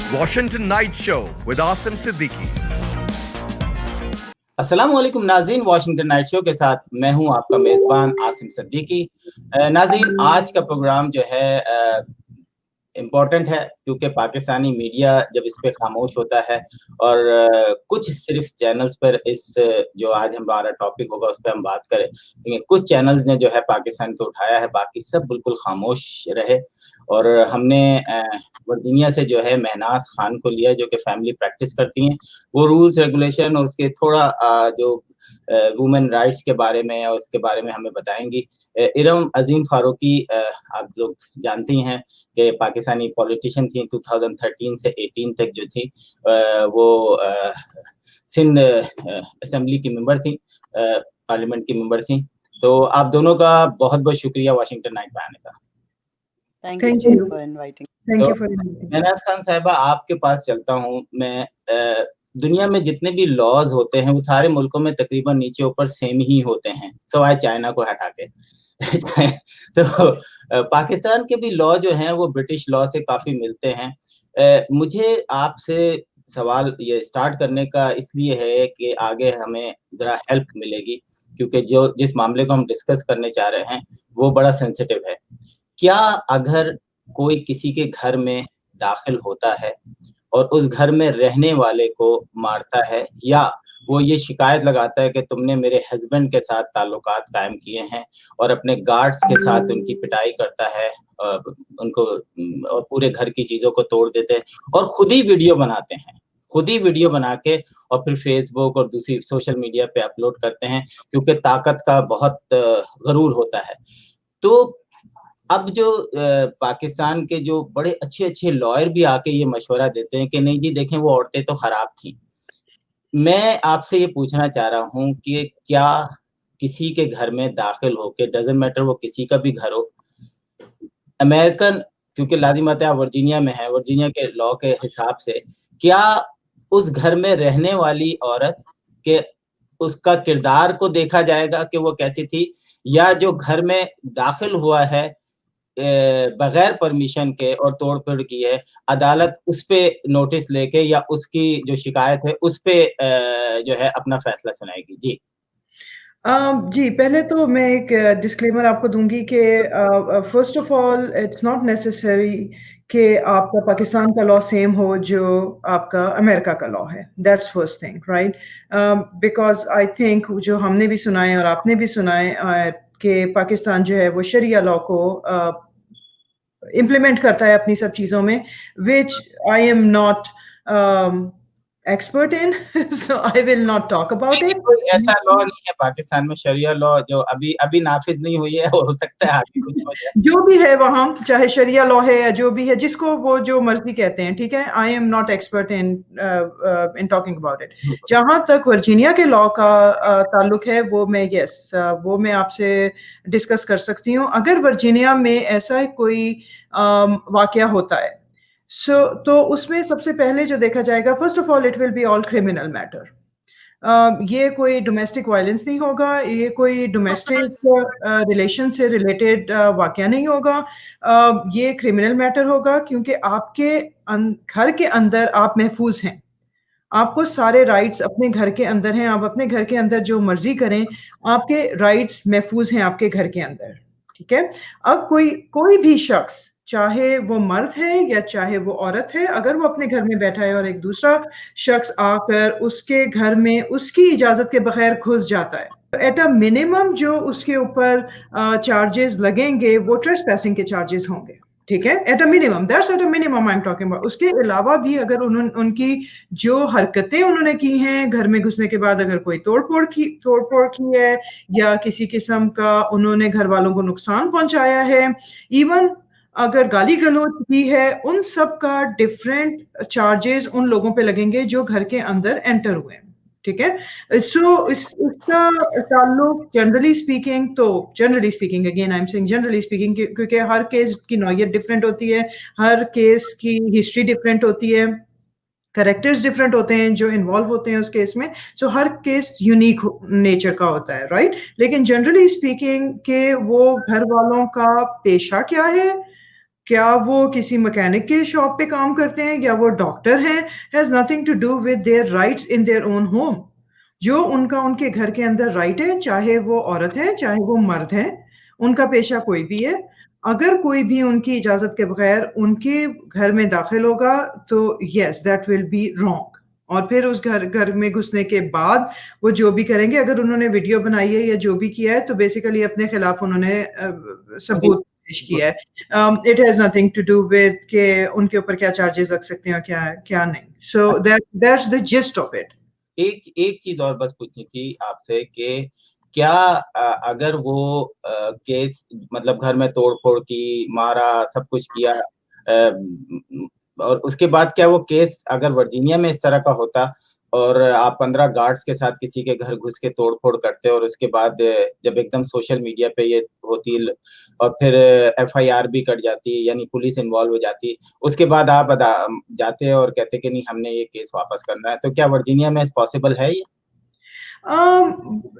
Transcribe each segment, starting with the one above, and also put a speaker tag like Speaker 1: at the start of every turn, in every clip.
Speaker 1: Washington Night Show with Asim Siddiqui.
Speaker 2: अस्सलाम वालेकुम नाज़रीन, वाशिंगटन नाइट शो के साथ मैं हूं आपका मेज़बान आसिम सिद्दीकी। नाज़रीन, आज का प्रोग्राम जो है इम्पोर्टेंट है क्योंकि पाकिस्तानी मीडिया जब इस पे खामोश होता है और कुछ सिर्फ चैनल्स पर जो आज हमारा टॉपिक होगा उस पर हम बात करें, लेकिन कुछ चैनल्स ने जो है पाकिस्तान को उठाया है, बाकी सब बिल्कुल खामोश रहे। और हमने वर्जीनिया से जो है महनाज खान को लिया जो कि फैमिली प्रैक्टिस करती हैं। वो रूल्स रेगुलेशन और उसके थोड़ा जो वुमेन राइट्स के बारे में और उसके बारे में हमें बताएंगी। इरम अजीम फारूकी, आप लोग जानती हैं कि पाकिस्तानी पॉलिटिशियन थी, 2013 से 18 तक जो थी वो सिंध असेंबली की मेंबर थी, पार्लियामेंट की मेंबर थी। तो आप दोनों का बहुत बहुत शुक्रिया वाशिंगटन नाइट पे आने का।
Speaker 3: Thank you for inviting.
Speaker 4: Thank you for inviting.
Speaker 2: Mahnaz Khan साहिबा, आपके पास चलता हूँ मैं। दुनिया में जितने भी लॉज होते हैं वो सारे मुल्कों में तकरीबन नीचे ऊपर सेम ही होते हैं, सवाए चाइना को हटा के। तो पाकिस्तान के भी लॉ जो हैं वो ब्रिटिश लॉ से काफ़ी मिलते हैं। मुझे आपसे सवाल ये स्टार्ट करने का इसलिए है कि आगे हमें ज़रा हेल्प मिलेगी, क्योंकि जिस मामले को हम डिस्कस करने चाह रहे हैं वो बड़ा सेंसिटिव है। क्या अगर कोई किसी के घर में दाखिल होता है और उस घर में रहने वाले को मारता है, या वो ये शिकायत लगाता है कि तुमने मेरे हस्बैंड के साथ ताल्लुकात कायम किए हैं, और अपने गार्ड्स के साथ उनकी पिटाई करता है, उनको और पूरे घर की चीज़ों को तोड़ देते हैं और खुद ही वीडियो बनाते हैं, खुद ही वीडियो बना के और फिर फेसबुक और दूसरी सोशल मीडिया पे अपलोड करते हैं, क्योंकि ताकत का बहुत गरूर होता है। तो अब जो पाकिस्तान के जो बड़े अच्छे लॉयर भी आके ये मशवरा देते हैं कि नहीं जी देखें वो औरतें तो खराब थी। मैं आपसे ये पूछना चाह रहा हूँ कि क्या किसी के घर में दाखिल होके, डजंट मैटर वो किसी का भी घर हो, अमेरिकन, क्योंकि लाजिमत है आप वर्जीनिया में है, वर्जीनिया के लॉ के हिसाब से क्या उस घर में रहने वाली औरत के उसका किरदार को देखा जाएगा कि वो कैसी थी, या जो घर में दाखिल हुआ है बगैर परमिशन के और तोड़-फोड़ की है, अदालत उस पे नोटिस लेके या उसकी जो शिकायत है उस पे जो है अपना फैसला सुनाएगी? जी।
Speaker 4: जी, पहले तो मैं एक डिस्क्लेमर आपको दूँगी कि first of all it's not necessary कि आपका पाकिस्तान का लॉ सेम हो जो आपका अमेरिका का लॉ है। That's first thing, right? Because I think जो हमने भी सुना है और आपने भी सुना है कि पाकिस्तान जो है वो शरिया लॉ को इम्प्लीमेंट करता है अपनी सब चीज़ों में, which I am not expert in, so I will not talk about it.
Speaker 2: कोई ऐसा लॉ नहीं है पाकिस्तान में, शरिया लॉ जो अभी नाफिज नहीं हुई है, हो सकता है आगे कुछ हो जाए।
Speaker 4: जो भी है वहाँ, चाहे शरिया लॉ है या जो भी है, जिसको वो जो मर्जी कहते हैं, ठीक है? I am not expert in talking about it. जहाँ तक वर्जीनिया के लॉ का ताल्लुक है, वो मैं आपसे डिस्कस कर सकती हूँ। अगर वर्जीनिया में ऐसा कोई वाकया होता है, तो उसमें सबसे पहले जो देखा जाएगा, first of all it will be all criminal matter. ये कोई डोमेस्टिक वायलेंस नहीं होगा, ये कोई डोमेस्टिक रिलेशन से रिलेटेड वाकया नहीं होगा। ये क्रिमिनल मैटर होगा, क्योंकि आपके घर के अंदर आप महफूज हैं, आपको सारे राइट्स अपने घर के अंदर हैं, आप अपने घर के अंदर जो मर्जी करें, आपके राइट्स महफूज हैं आपके घर के अंदर, ठीक है? अब कोई भी शख्स, चाहे वो मर्द है या चाहे वो औरत है, अगर वो अपने घर में बैठा है और एक दूसरा शख्स आकर उसके घर में उसकी इजाज़त के बगैर घुस जाता है, एट अ मिनिमम जो उसके ऊपर चार्जेस लगेंगे वो ट्रेसपैसिंग के चार्जेस होंगे, ठीक है? At a minimum, that's at a minimum I am talking about. उसके अलावा भी अगर उनकी जो हरकतें उन्होंने की हैं घर में घुसने के बाद, अगर कोई तोड़-फोड़ की है या किसी किस्म का उन्होंने घर वालों को नुकसान पहुंचाया है, इवन अगर गाली-गलौज की है, उन सब का डिफरेंट चार्जेस उन लोगों पे लगेंगे जो घर के अंदर एंटर हुए हैं, ठीक है? सो इसका ताल्लुक generally speaking again I am saying generally speaking, क्योंकि हर केस की नौइयत डिफरेंट होती है, हर केस की हिस्ट्री डिफरेंट होती है, कैरेक्टर्स डिफरेंट होते हैं जो इन्वॉल्व होते हैं उस केस में, सो हर केस यूनिक नेचर का होता है, राइट? लेकिन जनरली स्पीकिंग के वो घर वालों का पेशा क्या है, क्या वो किसी मैकेनिक के शॉप पे काम करते हैं या वो डॉक्टर हैं, has nothing to do with their rights in their own home. जो उनका उनके घर के अंदर राइट है, चाहे वो औरत है चाहे वो मर्द है, उनका पेशा कोई भी है, अगर कोई भी उनकी इजाजत के बगैर उनके घर में दाखिल होगा तो yes that will be wrong. और फिर उस घर में घुसने के बाद वो जो भी करेंगे, अगर उन्होंने वीडियो बनाई है या जो भी किया है, तो बेसिकली अपने खिलाफ उन्होंने सबूत पेश किया है। It has nothing to do with के उनके ऊपर क्या चार्जेस लग सकते हैं और क्या क्या नहीं। So that's the gist of it.
Speaker 2: एक चीज और बस पूछनी थी आपसे कि क्या अगर वो केस मतलब घर में तोड़-फोड़ की, मारा, सब कुछ किया और उसके बाद क्या वो केस अगर वर्जीनिया में इस तरह का होता और आप 15 गार्ड्स के साथ किसी के घर घुस के तोड़-फोड़ करते और उसके बाद जब एकदम सोशल मीडिया पे ये होती और फिर एफआईआर भी कट जाती, यानी पुलिस इन्वॉल्व हो जाती, उसके बाद आप जाते और कहते कि नहीं हमने ये केस वापस करना है, तो क्या वर्जीनिया में पॉसिबल है ये?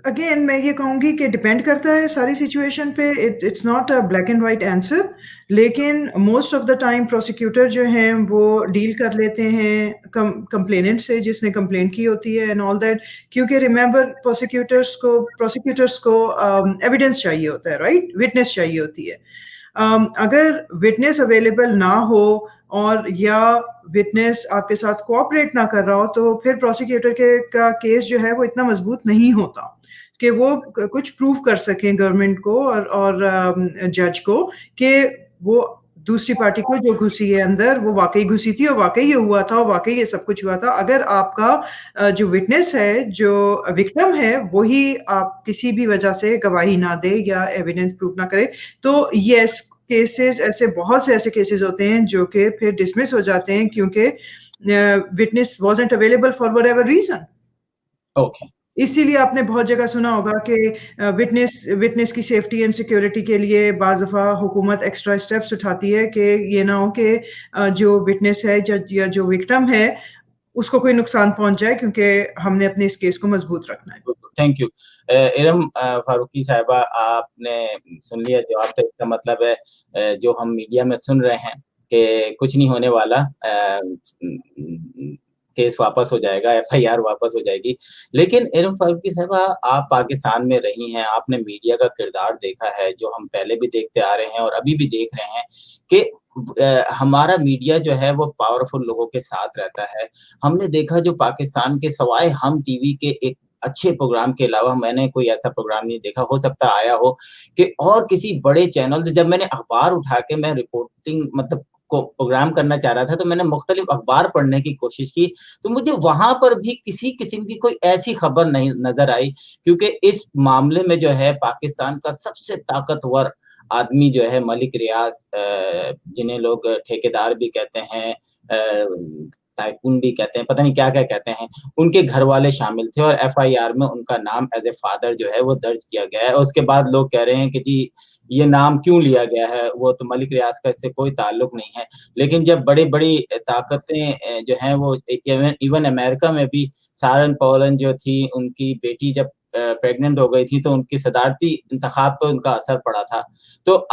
Speaker 4: अगेन मैं ये कहूँगी कि डिपेंड करता है सारी सिचुएशन पे। It's not a black and white answer, लेकिन most of the time prosecutor जो हैं वो डील कर लेते हैं कंप्लेनेंट से, जिसने कंप्लेंट की होती है एंड ऑल दैट। क्योंकि रिमेंबर प्रोसिक्यूटर्स को एविडेंस चाहिए होता है, राइट, विटनेस चाहिए होती है। अगर विटनेस अवेलेबल ना हो और या विटनेस आपके साथ कोऑपरेट ना कर रहा हो, तो फिर प्रोसिक्यूटर के का केस जो है वो इतना मजबूत नहीं होता कि वो कुछ प्रूव कर सकें गवर्नमेंट को और जज को कि वो दूसरी पार्टी को जो घुसी है अंदर वो वाकई घुसी थी और वाकई ये हुआ था और वाकई ये सब कुछ हुआ था। अगर आपका जो विटनेस है, जो विक्टिम है, वही आप किसी भी वजह से गवाही ना दे या एविडेंस प्रूव ना करे, तो यस, केसेस ऐसे बहुत से ऐसे केसेस होते हैं जो कि फिर डिसमिस हो जाते हैं क्योंकि witness wasn't available for whatever reason.
Speaker 2: Okay.
Speaker 4: इसीलिए आपने बहुत जगह सुना होगा कि विटनेस की सेफ्टी एंड सिक्योरिटी के लिए बाज़ दफ़ा हुकूमत एक्स्ट्रा स्टेप्स उठाती है कि ये ना हो कि जो विटनेस है या जो विक्टिम है, उसको कोई नुकसान पहुँच जाए, क्योंकि हमने अपने इस केस को मज़बूत रखना है।
Speaker 2: Thank you. इरम फारूकी साहिबा, आपने सुन लिया जवाब, तो इसका मतलब है जो हम मीडिया में सुन रहे हैं कि कुछ नहीं होने वाला, केस वापस हो जाएगा, एफआईआर वापस हो जाएगी। लेकिन इरम फारूकी साहिबा, आप पाकिस्तान में रही हैं, आपने मीडिया का किरदार देखा है, जो हम पहले भी देखते आ रहे हैं और अभी भी देख रहे हैं कि हमारा मीडिया जो है वो पावरफुल लोगों के साथ रहता है। हमने देखा जो पाकिस्तान के सवाए हम टीवी के एक अच्छे प्रोग्राम के अलावा मैंने कोई ऐसा प्रोग्राम नहीं देखा, हो सकता आया हो कि और किसी बड़े चैनल, जब मैंने अखबार उठा के मैं रिपोर्टिंग मतलब को प्रोग्राम करना चाह रहा था, तो मैंने मुख्तलिफ अखबार पढ़ने की कोशिश की, तो मुझे वहाँ पर भी किसी किस्म की कोई ऐसी खबर नहीं नज़र आई, क्योंकि इस मामले में जो है पाकिस्तान का सबसे ताकतवर आदमी जो है मलिक रियाज, जिन्हें लोग ठेकेदार भी कहते हैं, टाइकून भी कहते हैं, पता नहीं क्या-क्या कहते हैं, उनके घर वाले शामिल थे और एफआईआर में उनका नाम एज़ ए फादर जो है वो दर्ज किया गया है। और उसके बाद लोग कह रहे हैं कि जी ये नाम क्यों लिया गया है, वो तो मलिक रियाज का इससे कोई ताल्लुक नहीं है। लेकिन जब बड़ी-बड़ी ताकतें जो हैं वो इवन अमेरिका में भी सारन पॉलन जो थी, उनकी बेटी जब प्रेग्नेंट हो गई थी, तो उनकी सदारती इंतखाब पे उनका असर पड़ा था। तो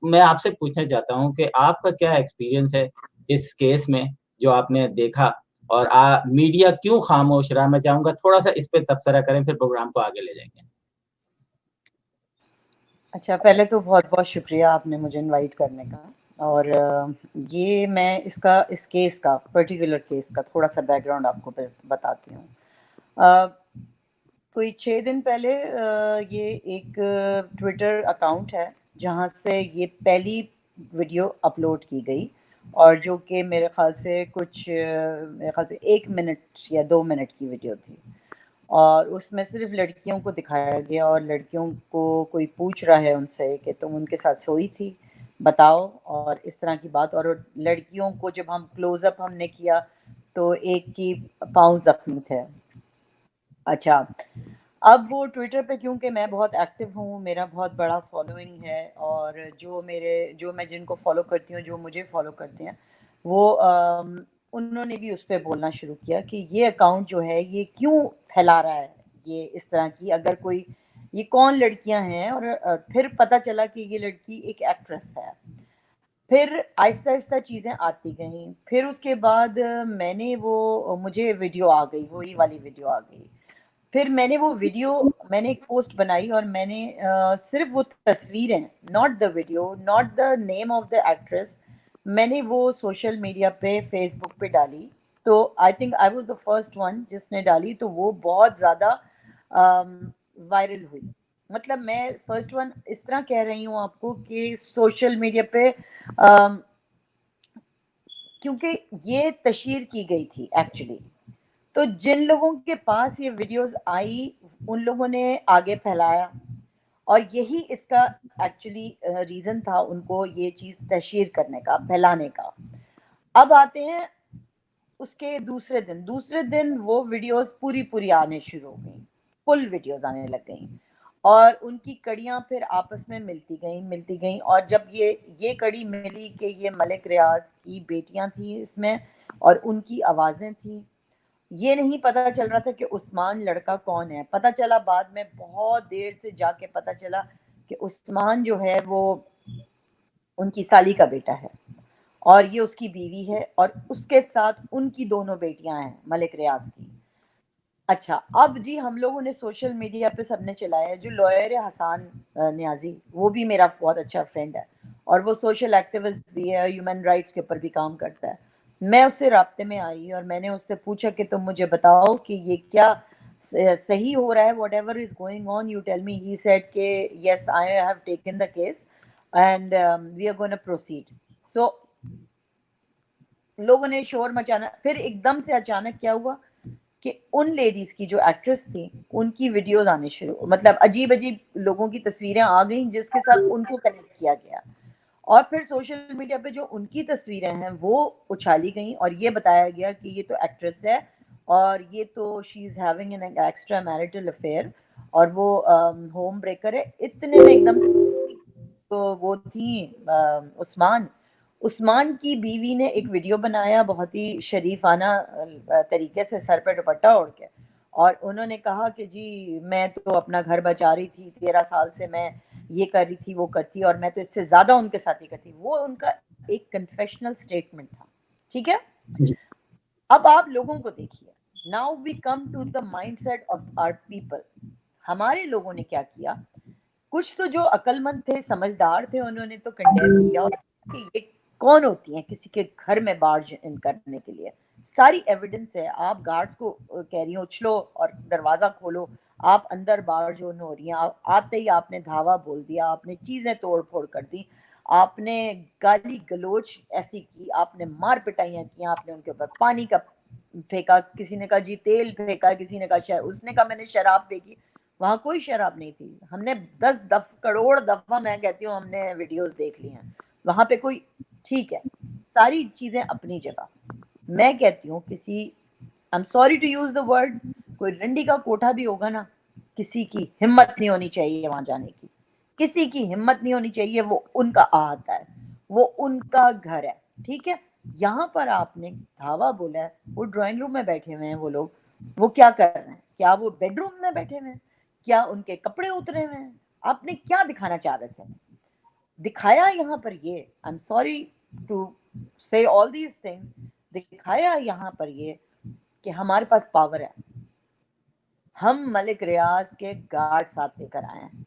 Speaker 2: मैं आपसे पूछना चाहता हूँ कि आपका क्या एक्सपीरियंस है इस केस में, जो आपने देखा, और मीडिया क्यों खामोश रहा? मैं चाहूँगा थोड़ा-सा इस पे तबसरा करें, फिर प्रोग्राम को आगे ले जाएँगे।
Speaker 3: अच्छा, पहले तो बहुत-बहुत शुक्रिया आपने मुझे इनवाइट करने का। और ये मैं इस केस का, पर्टिकुलर केस का थोड़ा-सा बैकग्राउंड आपको बताती हूँ। कोई 6 दिन पहले ये एक ट्विटर अकाउंट है, जहाँ से ये पहली वीडियो अपलोड की गई, और जो कि मेरे ख़्याल से 1 मिनट या 2 मिनट की वीडियो थी। और उसमें सिर्फ लड़कियों को दिखाया गया और लड़कियों को कोई पूछ रहा है उनसे कि तुम उनके साथ सोई थी, बताओ, और इस तरह की बात। और लड़कियों को जब हम क्लोज़अप हमने किया तो एक की पाँव ज़ख्मी थे। अच्छा, अब वो ट्विटर पे, क्योंकि मैं बहुत एक्टिव हूँ, मेरा बहुत बड़ा फॉलोइंग है, और जो मैं जिनको फ़ॉलो करती हूँ, जो मुझे फ़ॉलो करते हैं, वो उन्होंने भी उस पे बोलना शुरू किया कि ये अकाउंट जो है ये क्यों फैला रहा है ये इस तरह की, अगर कोई, ये कौन लड़कियां हैं। और फिर पता चला कि ये लड़की एक एक्ट्रेस है। फिर आहिस्ता-आहिस्ता चीज़ें आती गईं। फिर उसके बाद मुझे वीडियो आ गई, वही वाली वीडियो आ गई। फिर मैंने एक पोस्ट बनाई और मैंने सिर्फ़ वो तस्वीरें, not the video, not the name of the actress, मैंने वो सोशल मीडिया पे, फ़ेसबुक पे डाली। तो I think I was the first one जिसने डाली, तो वो बहुत ज़्यादा वायरल हुई। मतलब मैं फर्स्ट वन इस तरह कह रही हूँ आपको कि सोशल मीडिया पे क्योंकि ये तशहीर की गई थी एक्चुअली, तो जिन लोगों के पास ये वीडियोस आई उन लोगों ने आगे फैलाया और यही इसका एक्चुअली रीज़न था उनको ये चीज़ तशहीर करने का, फैलाने का। अब आते हैं उसके दूसरे दिन वो वीडियोस पूरी आने शुरू हो गई, फुल वीडियोस आने लग गई और उनकी कड़ियां फिर आपस में मिलती गई और जब ये कड़ी मिली कि ये मलिक रियाज की बेटियां थी इसमें और उनकी आवाज़ें थी, ये नहीं पता चल रहा था कि उस्मान लड़का कौन है। पता चला बाद में, बहुत देर से जाके पता चला कि उस्मान जो है वो उनकी साली का बेटा है और ये उसकी बीवी है और उसके साथ उनकी दोनों बेटियां हैं मलिक रियाज की। अच्छा, अब जी हम लोगों ने सोशल मीडिया पे सबने चलाया है, जो लॉयर है हसान न्याजी, वो भी मेरा बहुत अच्छा फ्रेंड है और वो सोशल एक्टिविस्ट भी है, ह्यूमन राइट्स के ऊपर भी काम करता है। मैं उससे राब्ते में आई और मैंने उससे पूछा कि तुम मुझे बताओ कि ये क्या सही हो रहा है, whatever is going on, you tell me. He said के yes, I have taken the case and we are gonna proceed. So लोगों ने शोर मचाना, फिर एकदम से अचानक क्या हुआ कि उन लेडीज की जो एक्ट्रेस थी उनकी वीडियोस आने शुरू, मतलब अजीब अजीब लोगों की तस्वीरें आ गई जिसके साथ उनको कनेक्ट किया गया और फिर सोशल मीडिया पे जो उनकी तस्वीरें हैं वो उछाली गई और ये बताया गया कि ये तो एक्ट्रेस है और ये तो she is having an extra marital affair और वो होम ब्रेकर है। इतने में एकदम से तो वो थी उस्मान की बीवी ने एक वीडियो बनाया बहुत ही शरीफाना तरीके से, सर पे दुपट्टा ओढ़ के, और उन्होंने कहा कि जी मैं तो अपना घर बचा रही थी, 13 साल से मैं ये कर रही थी वो करती और मैं तो इससे ज्यादा उनके साथ ही करती। वो उनका एक कन्फेशनल स्टेटमेंट था, ठीक है। अब आप लोगों को देखिए, now we come to the mindset of our people. हमारे लोगों ने क्या किया, कुछ तो जो अक्लमंद थे, समझदार थे, उन्होंने तो कंडेम किया कि ये कौन होती हैं किसी के घर में बार्ज इन करने के लिए। सारी एविडेंस है, आप गार्ड्स को कह रही हो उछलो और दरवाजा खोलो, आप अंदर बार्ज ऑन हो रही हैं, आते ही आपने धावा बोल दिया, आपने चीजें तोड़ फोड़ कर दी, आपने गाली गलोच ऐसी की, आपने मार पिटाइयां की, आपने उनके ऊपर पानी का फेंका, किसी ने कहा जी तेल फेंका, किसी ने कहा उसने कहा मैंने शराब फेंकी। वहां कोई शराब नहीं थी, हमने 10 करोड़ दफा, मैं कहती हूँ, हमने वीडियोस देख ली हैं, वहां पे कोई, ठीक है, सारी चीजें अपनी जगह। मैं कहती हूँ किसी, I am sorry to use the words, कोई रंडी का कोठा भी होगा ना, किसी की हिम्मत नहीं होनी चाहिए वहां जाने की, किसी की हिम्मत नहीं होनी चाहिए, वो उनका आहता है, वो उनका घर है, ठीक है। यहाँ पर आपने धावा बोला है, वो ड्राइंग रूम में बैठे हुए हैं वो लोग, वो क्या कर रहे हैं, क्या वो बेडरूम में बैठे हुए हैं, क्या उनके कपड़े उतरे हुए हैं, आपने क्या दिखाना चाह रहे थे। दिखाया यहाँ पर ये, आई एम सॉरी टू से ऑल दीज थिंग्स, दिखाया यहाँ पर ये कि हमारे पास पावर है, हम मलिक रियाज के गार्ड साथ लेकर आए हैं।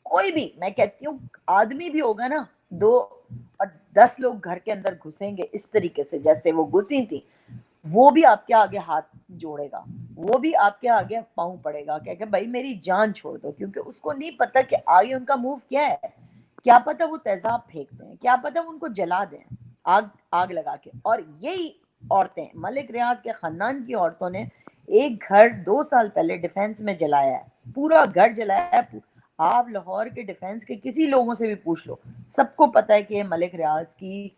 Speaker 3: कोई भी, मैं कहती हूँ आदमी भी होगा ना, 2 और 10 लोग घर के अंदर घुसेंगे इस तरीके से जैसे वो घुसी थी, वो भी आपके आगे हाथ जोड़ेगा, वो भी आपके आगे पाँव पड़ेगा, कहेगा भाई मेरी जान छोड़ दो, क्योंकि उसको नहीं पता कि आगे उनका मूव क्या है। क्या पता वो तेजाब फेंक दें, क्या पता वो उनको जला दें आग लगा के। और यही औरतें, मलिक रियाज के खानदान की औरतों ने एक घर 2 साल पहले डिफेंस में जलाया है, पूरा घर जलाया है। आप लाहौर के डिफेंस के किसी लोगों से भी पूछ लो, सबको पता है कि मलिक रियाज की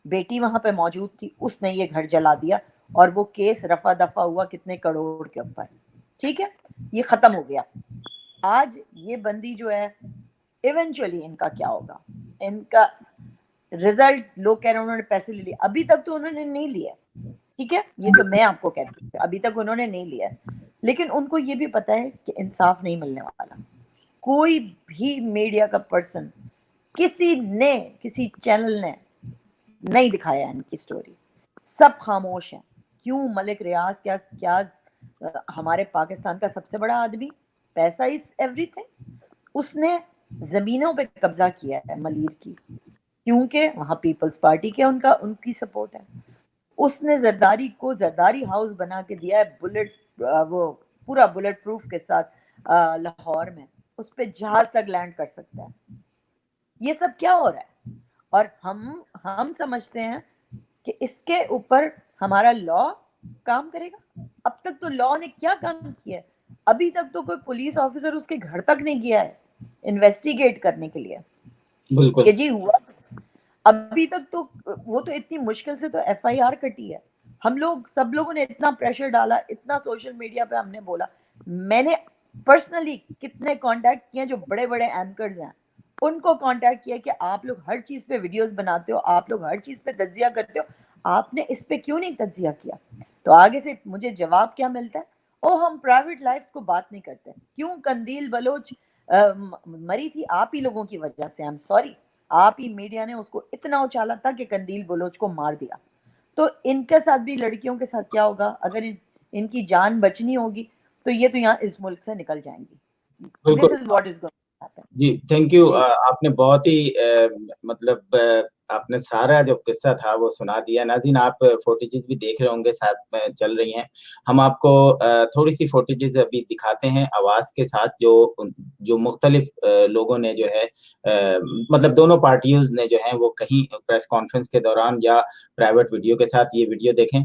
Speaker 3: बेटी वहां पे मौजूद थी, उसने ये घर जला दिया और वो केस रफा दफा हुआ कितने करोड़ के ऊपर, ठीक है, ये खत्म हो गया। आज ये बंदी जो है, इवेंचुअली इनका क्या होगा, इनका रिजल्ट, लोग कह रहे हैं उन्होंने पैसे ले लिए, अभी तक तो उन्होंने नहीं लिया, ठीक है, ये तो मैं आपको कहती हूँ अभी तक उन्होंने नहीं लिया, लेकिन उनको ये भी पता है कि इंसाफ नहीं मिलने वाला। कोई भी मीडिया का पर्सन, किसी चैनल ने नहीं दिखाया है इनकी स्टोरी, सब खामोश हैं। क्यों? मलिक रियाज क्या हमारे पाकिस्तान का सबसे बड़ा आदमी, पैसा इज एवरीथिंग, उसने जमीनों पे कब्जा किया है मलीर की, क्योंकि वहां पीपल्स पार्टी के उनकी सपोर्ट है। उसने जरदारी को जरदारी हाउस बना के दिया है, वो पूरा बुलेट प्रूफ के साथ लाहौर में, उस पे जहाज तक लैंड कर सकता है। ये सब क्या हो रहा है? और हम समझते हैं कि इसके ऊपर हमारा लॉ काम करेगा। अब तक तो लॉ ने क्या काम किया है? अभी तक तो कोई पुलिस ऑफिसर उसके घर तक नहीं गया है इन्वेस्टिगेट करने के लिए
Speaker 2: बिल्कुल
Speaker 3: कि जी हुआ। अभी तक तो वो तो इतनी मुश्किल से तो एफआईआर कटी है। सब लोगों ने इतना प्रेशर डाला, इतना सोशल मीडिया पे हमने बोला। मैंने पर्सनली कितने कांटेक्ट किए जो बड़े बड़े एंकर्स हैं, उनको कांटेक्ट किया कि आप लोग हर चीज पे वीडियोस बनाते हो, आप लोग हर चीज पे तज्जिया करते हो, आपने इस पे क्यों नहीं तज्जिया किया? तो आगे से मुझे जवाब क्या मिलता है? ओ हम प्राइवेट लाइफ्स को बात नहीं करते। क्यों कंदील बलोच मरी थी? आप ही लोगों की वजह से। आई एम सॉरी, आप ही मीडिया ने उसको इतना उछाला था कि कंदील बलोच को मार दिया। तो इनके साथ भी, लड़कियों के साथ क्या होगा? अगर इनकी जान बचनी होगी तो ये तो यहाँ इस मुल्क से निकल जाएंगी। This is what is going to happen.
Speaker 2: जी, थैंक यू। आपने बहुत ही मतलब आपने सारा जो किस्सा था वो सुना दिया। नाज़रीन, आप फुटेजेस भी देख रहे होंगे, साथ में चल रही हैं। हम आपको थोड़ी सी फुटेजेस अभी दिखाते हैं आवाज़ के साथ, जो मुख्तलिफ लोगों ने जो है मतलब दोनों पार्टियों ने जो है वो कहीं प्रेस कॉन्फ्रेंस के दौरान या प्राइवेट वीडियो के साथ, ये वीडियो देखें।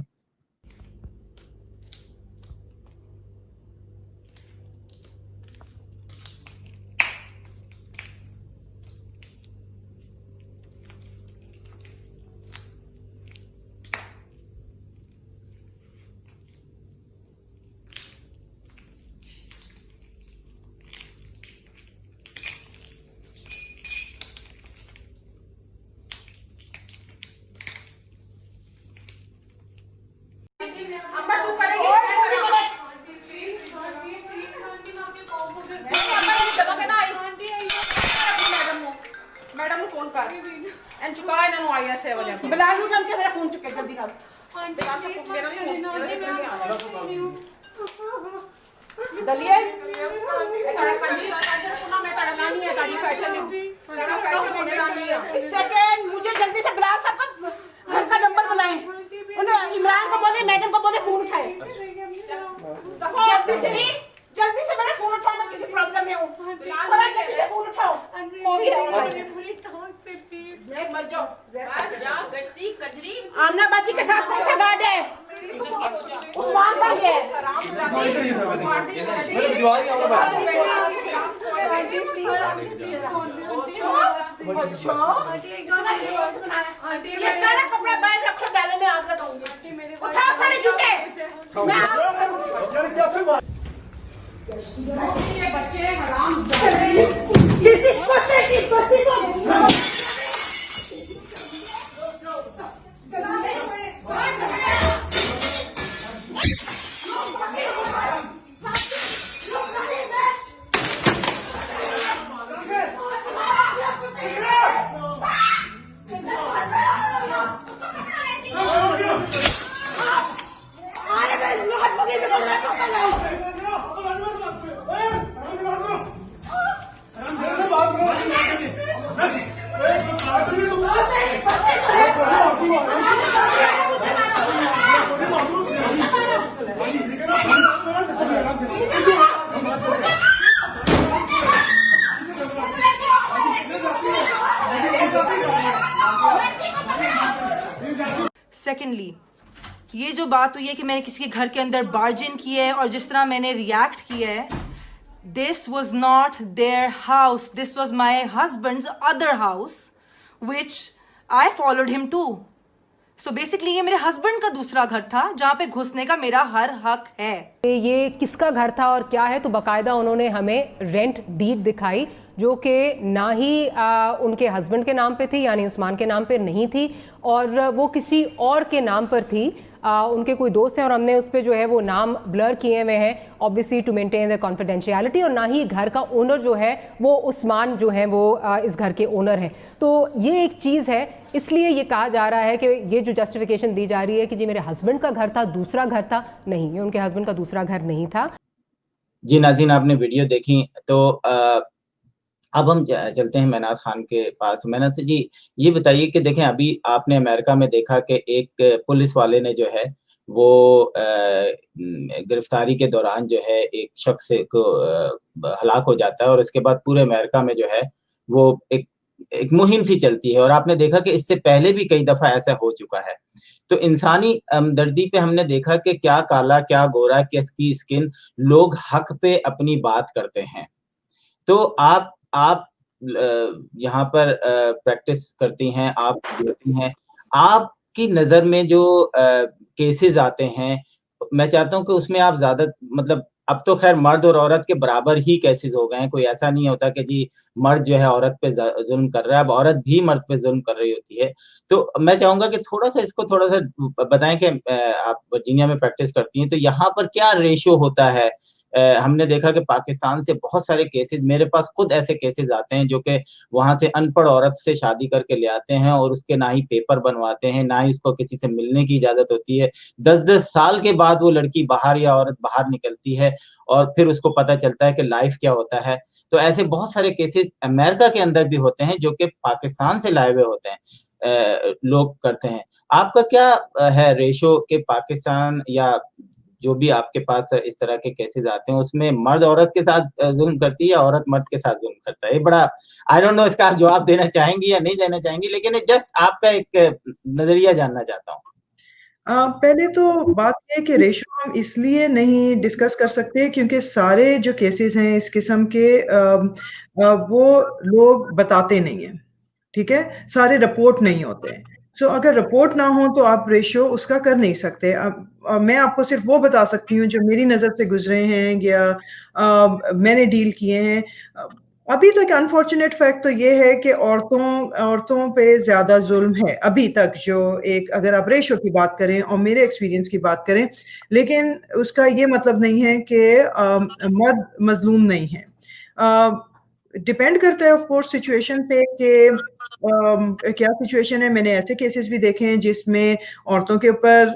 Speaker 5: मुझे जल्दी से बिलाल साहब का घर का नंबर बुलाएं। इमरान को बोले, मैडम को बोले फोन उठाए। जल्दी से मेरा फोन उठाओ, मैं किसी प्रॉब्लम में हूँ। जल्दी से फोन उठाओ। मर जाओ। आमना बाजी के साथ कौन सा गार्ड है? उस्मान का है। ये सारा कपड़ा बाहर रखो, डाले में आग लगाऊंगी। उठाओ सारे जूते। ये बच्चे हराम
Speaker 6: सेकेंडली, ये जो बात हुई है कि मैंने किसी के घर के अंदर बार्जिन किया है और जिस तरह मैंने रिएक्ट किया है, this was not their house, this was my husband's other house which I followed him to. So basically ये मेरे हस्बैंड का दूसरा घर था जहाँ पे घुसने का मेरा हर हक है।
Speaker 7: ये किसका घर था और क्या है, तो बाकायदा उन्होंने हमें रेंट डीड दिखाई, जो कि ना ही उनके हस्बैंड के नाम पे थी, यानी उस्मान के नाम पे नहीं थी, और वो किसी और के नाम पर थी। उनके कोई दोस्त हैं और हमने उस पर जो है वो नाम ब्लर किए हुए हैं, obviously to maintain the confidentiality. और ना ही घर का ओनर जो है वो उस्मान जो है वो इस घर के ओनर हैं। तो ये एक चीज़ है इसलिए ये कहा जा रहा है कि ये जो जस्टिफिकेशन दी जा रही है कि जी मेरे हस्बैंड का घर था, दूसरा घर था, नहीं, ये उनके हस्बैंड का दूसरा घर नहीं था।
Speaker 2: जी नाज़रीन, आपने वीडियो देखी तो अब हम चलते हैं मेहनाज खान के पास। मेहनाज जी, ये बताइए कि देखें, अभी आपने अमेरिका में देखा कि एक पुलिस वाले ने जो है वो गिरफ्तारी के दौरान जो है एक शख्स को हलाक हो जाता है और उसके बाद पूरे अमेरिका में जो है वो एक मुहिम सी चलती है और आपने देखा कि इससे पहले भी कई दफा ऐसा हो चुका है। तो इंसानी हमदर्दी पे हमने देखा कि क्या काला क्या गोरा, किसकी स्किन, लोग हक पे अपनी बात करते हैं। तो आप यहाँ पर प्रैक्टिस करती हैं, आप बोलती हैं, आपकी नज़र में जो केसेस आते हैं, मैं चाहता हूँ कि उसमें आप ज़्यादा मतलब अब तो खैर मर्द और औरत के बराबर ही केसेस हो गए हैं, कोई ऐसा नहीं होता कि जी मर्द जो है औरत पे ज़ुल्म कर रहा है, अब औरत भी मर्द पे ज़ुल्म कर रही होती है। तो मैं चाहूँगा कि थोड़ा-सा इसको थोड़ा-सा बताएँ कि आप वर्जीनिया में प्रैक्टिस करती हैं, तो यहाँ पर क्या रेशियो होता है? हमने देखा कि पाकिस्तान से बहुत सारे केसेस, मेरे पास खुद ऐसे केसेस आते हैं जो कि वहाँ से अनपढ़ औरत से शादी करके ले आते हैं और उसके ना ही पेपर बनवाते हैं, ना ही उसको किसी से मिलने की इजाज़त होती है। 10-10 साल के बाद वो लड़की बाहर या औरत बाहर निकलती है और फिर उसको पता चलता है कि लाइफ क्या होता है। तो ऐसे बहुत सारे केसेस अमेरिका के अंदर भी होते हैं जो कि पाकिस्तान से लाए हुए होते हैं, लोग करते हैं। आपका क्या है रेशियो कि पाकिस्तान या जो भी आपके पास इस तरह के केसेस आते हैं उसमें मर्द औरत के साथ जुल्म करती है या औरत मर्द के साथ जुल्म करता है? ये बड़ा आई डोंट नो, इसका आप जवाब देना चाहेंगी या नहीं देना चाहेंगी, लेकिन जस्ट आपका एक नजरिया जानना चाहता हूँ।
Speaker 4: पहले तो बात ये है कि रेशियो हम इसलिए नहीं डिस्कस कर सकते क्योंकि सारे जो केसेस हैं इस किस्म के वो लोग बताते नहीं हैं, ठीक है? सारे रिपोर्ट नहीं होते हैं। सो अगर रिपोर्ट ना हो तो आप रेशियो उसका कर नहीं सकते। अब मैं आपको सिर्फ वो बता सकती हूँ जो मेरी नज़र से गुजरे हैं या मैंने डील किए हैं। अभी तक अनफॉर्चुनेट फैक्ट तो ये है कि औरतों पे ज़्यादा ज़ुल्म है अभी तक, जो एक अगर आप रेशियो की बात करें और मेरे एक्सपीरियंस की बात करें, लेकिन उसका ये मतलब नहीं है कि मर्द मज़लूम नहीं है। डिपेंड करता है ऑफ कोर्स सिचुएशन पे कि क्या सिचुएशन है। मैंने ऐसे केसेस भी देखे हैं जिसमें औरतों के ऊपर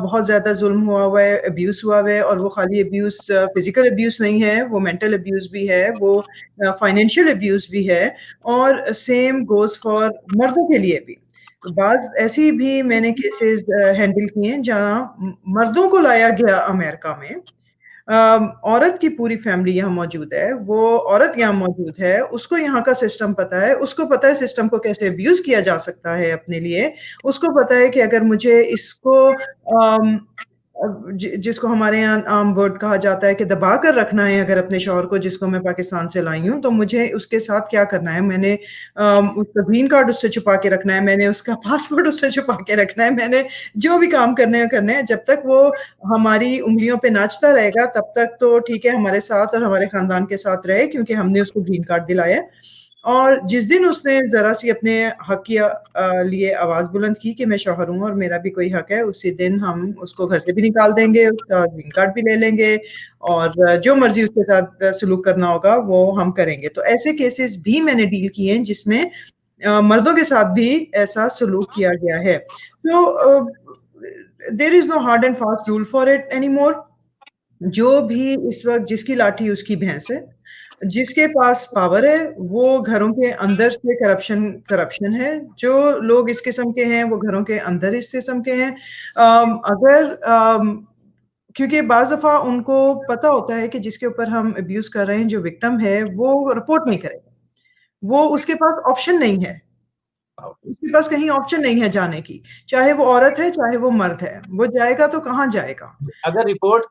Speaker 4: बहुत ज़्यादा ज़ुल्म हुआ है, अब्यूज़ हुआ है और वो खाली अब्यूज़ फिज़िकल अब्यूज़ नहीं है, वो मेंटल अब्यूज़ भी है, वो फाइनेंशियल अब्यूज़ भी है और सेम गोज़ फॉर मर्दों के लिए भी। तो बाज़ ऐसी भी मैंने केसेस हैंडल किए हैं जहाँ मर्दों को लाया गया अमेरिका में। औरत की पूरी फैमिली यहाँ मौजूद है, वो औरत यहाँ मौजूद है, उसको यहाँ का सिस्टम पता है, उसको पता है सिस्टम को कैसे अब्यूज़ किया जा सकता है अपने लिए, उसको पता है कि अगर मुझे इसको जिसको हमारे यहाँ आम वर्ड कहा जाता है कि दबा कर रखना है अगर अपने शौहर को, जिसको मैं पाकिस्तान से लाई हूँ, तो मुझे उसके साथ क्या करना है? मैंने उसका ग्रीन कार्ड उससे छुपा के रखना है, मैंने उसका पासपोर्ट उससे छुपा के रखना है, मैंने जो भी काम करने हैं, जब तक वो हमारी उँगलियों पे नाचता रहेगा तब तक तो ठीक है, हमारे साथ और हमारे ख़ानदान के साथ रहे क्योंकि हमने उसको ग्रीन कार्ड दिलाया है। और जिस दिन उसने ज़रा-सी अपने हक की लिए आवाज़ बुलंद की कि मैं शौहर हूँ और मेरा भी कोई हक है, उसी दिन हम उसको घर से भी निकाल देंगे, उसका ग्रीन कार्ड भी ले लेंगे और जो मर्ज़ी उसके साथ सलूक करना होगा वो हम करेंगे। तो ऐसे केसेस भी मैंने डील किए हैं जिसमें मर्दों के साथ भी ऐसा सलूक किया गया है। तो there is no hard and fast rule for it anymore. जो भी इस वक़्त जिसकी लाठी उसकी भैंस है, जिसके पास पावर है, वो घरों के अंदर से करप्शन है, जो लोग इस किस्म के हैं, वो घरों के अंदर इस किस्म के हैं। क्योंकि बाज़ दफ़ा उनको पता होता है कि जिसके ऊपर हम अब्यूज़ कर रहे हैं, जो विक्टिम है, वो रिपोर्ट नहीं करेगा। वो उसके पास ऑप्शन नहीं है। उसके पास कहीं ऑप्शन नहीं है जाने की। चाहे वो औरत है, चाहे वो मर्द है। वो जाएगा तो कहाँ जाएगा?
Speaker 2: अगर रिपोर्ट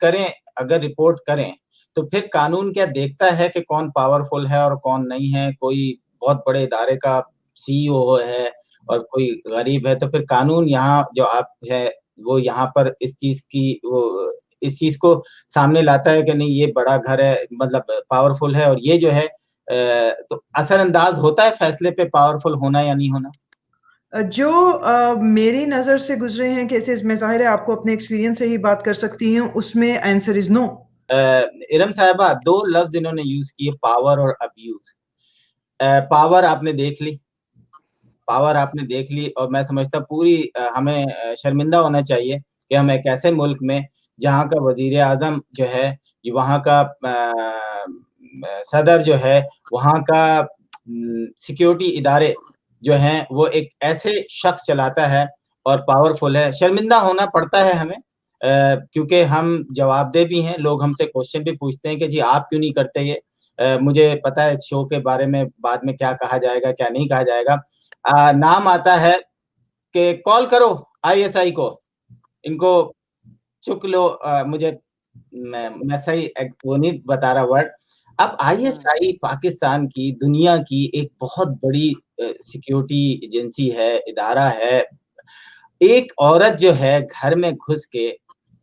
Speaker 2: करें, तो फिर कानून क्या देखता है कि कौन पावरफुल है और कौन नहीं है? कोई बहुत बड़े इदारे का सीईओ है और कोई गरीब है, तो फिर कानून यहाँ जो आप है, वो यहाँ पर इस चीज़ को सामने लाता है कि नहीं ये बड़ा घर है, मतलब पावरफुल है और ये जो है तो असरअंदाज होता है फैसले पे पावरफुल होना या नहीं होना?
Speaker 4: जो मेरी नज़र से गुज़रे हैं केसेज़ में, ज़ाहिर है आपको अपने एक्सपीरियंस से ही बात कर सकती हूँ, उसमें आंसर इज़ नो।
Speaker 2: इरम साहिबा, 2 लफ्ज़ इन्होंने यूज़ किए, पावर और अब्यूज़। पावर आपने देख ली पावर आपने देख ली और मैं समझता पूरी हमें शर्मिंदा होना चाहिए कि हम एक ऐसे मुल्क में जहाँ का वज़ीर आज़म जो है, वहाँ का सदर जो है, वहाँ का सिक्योरिटी इदारे जो हैं, वो एक ऐसे शख्स चलाता है और पावरफुल है। शर्मिंदा होना पड़ता है हमें क्योंकि हम जवाबदेह भी हैं, लोग हमसे क्वेश्चन भी पूछते हैं कि जी आप क्यों नहीं करते ये? मुझे पता है इस शो के बारे में बाद में क्या कहा जाएगा, क्या नहीं कहा जाएगा। नाम आता है कि कॉल करो आईएसआई को, इनको चुक लो मुझे मैं सही वो नहीं बता रहा वर्ड। अब आईएसआई पाकिस्तान की, दुनिया की एक बहुत बड़ी सिक्योरिटी एजेंसी है, इदारा है। एक औरत जो है घर में घुस के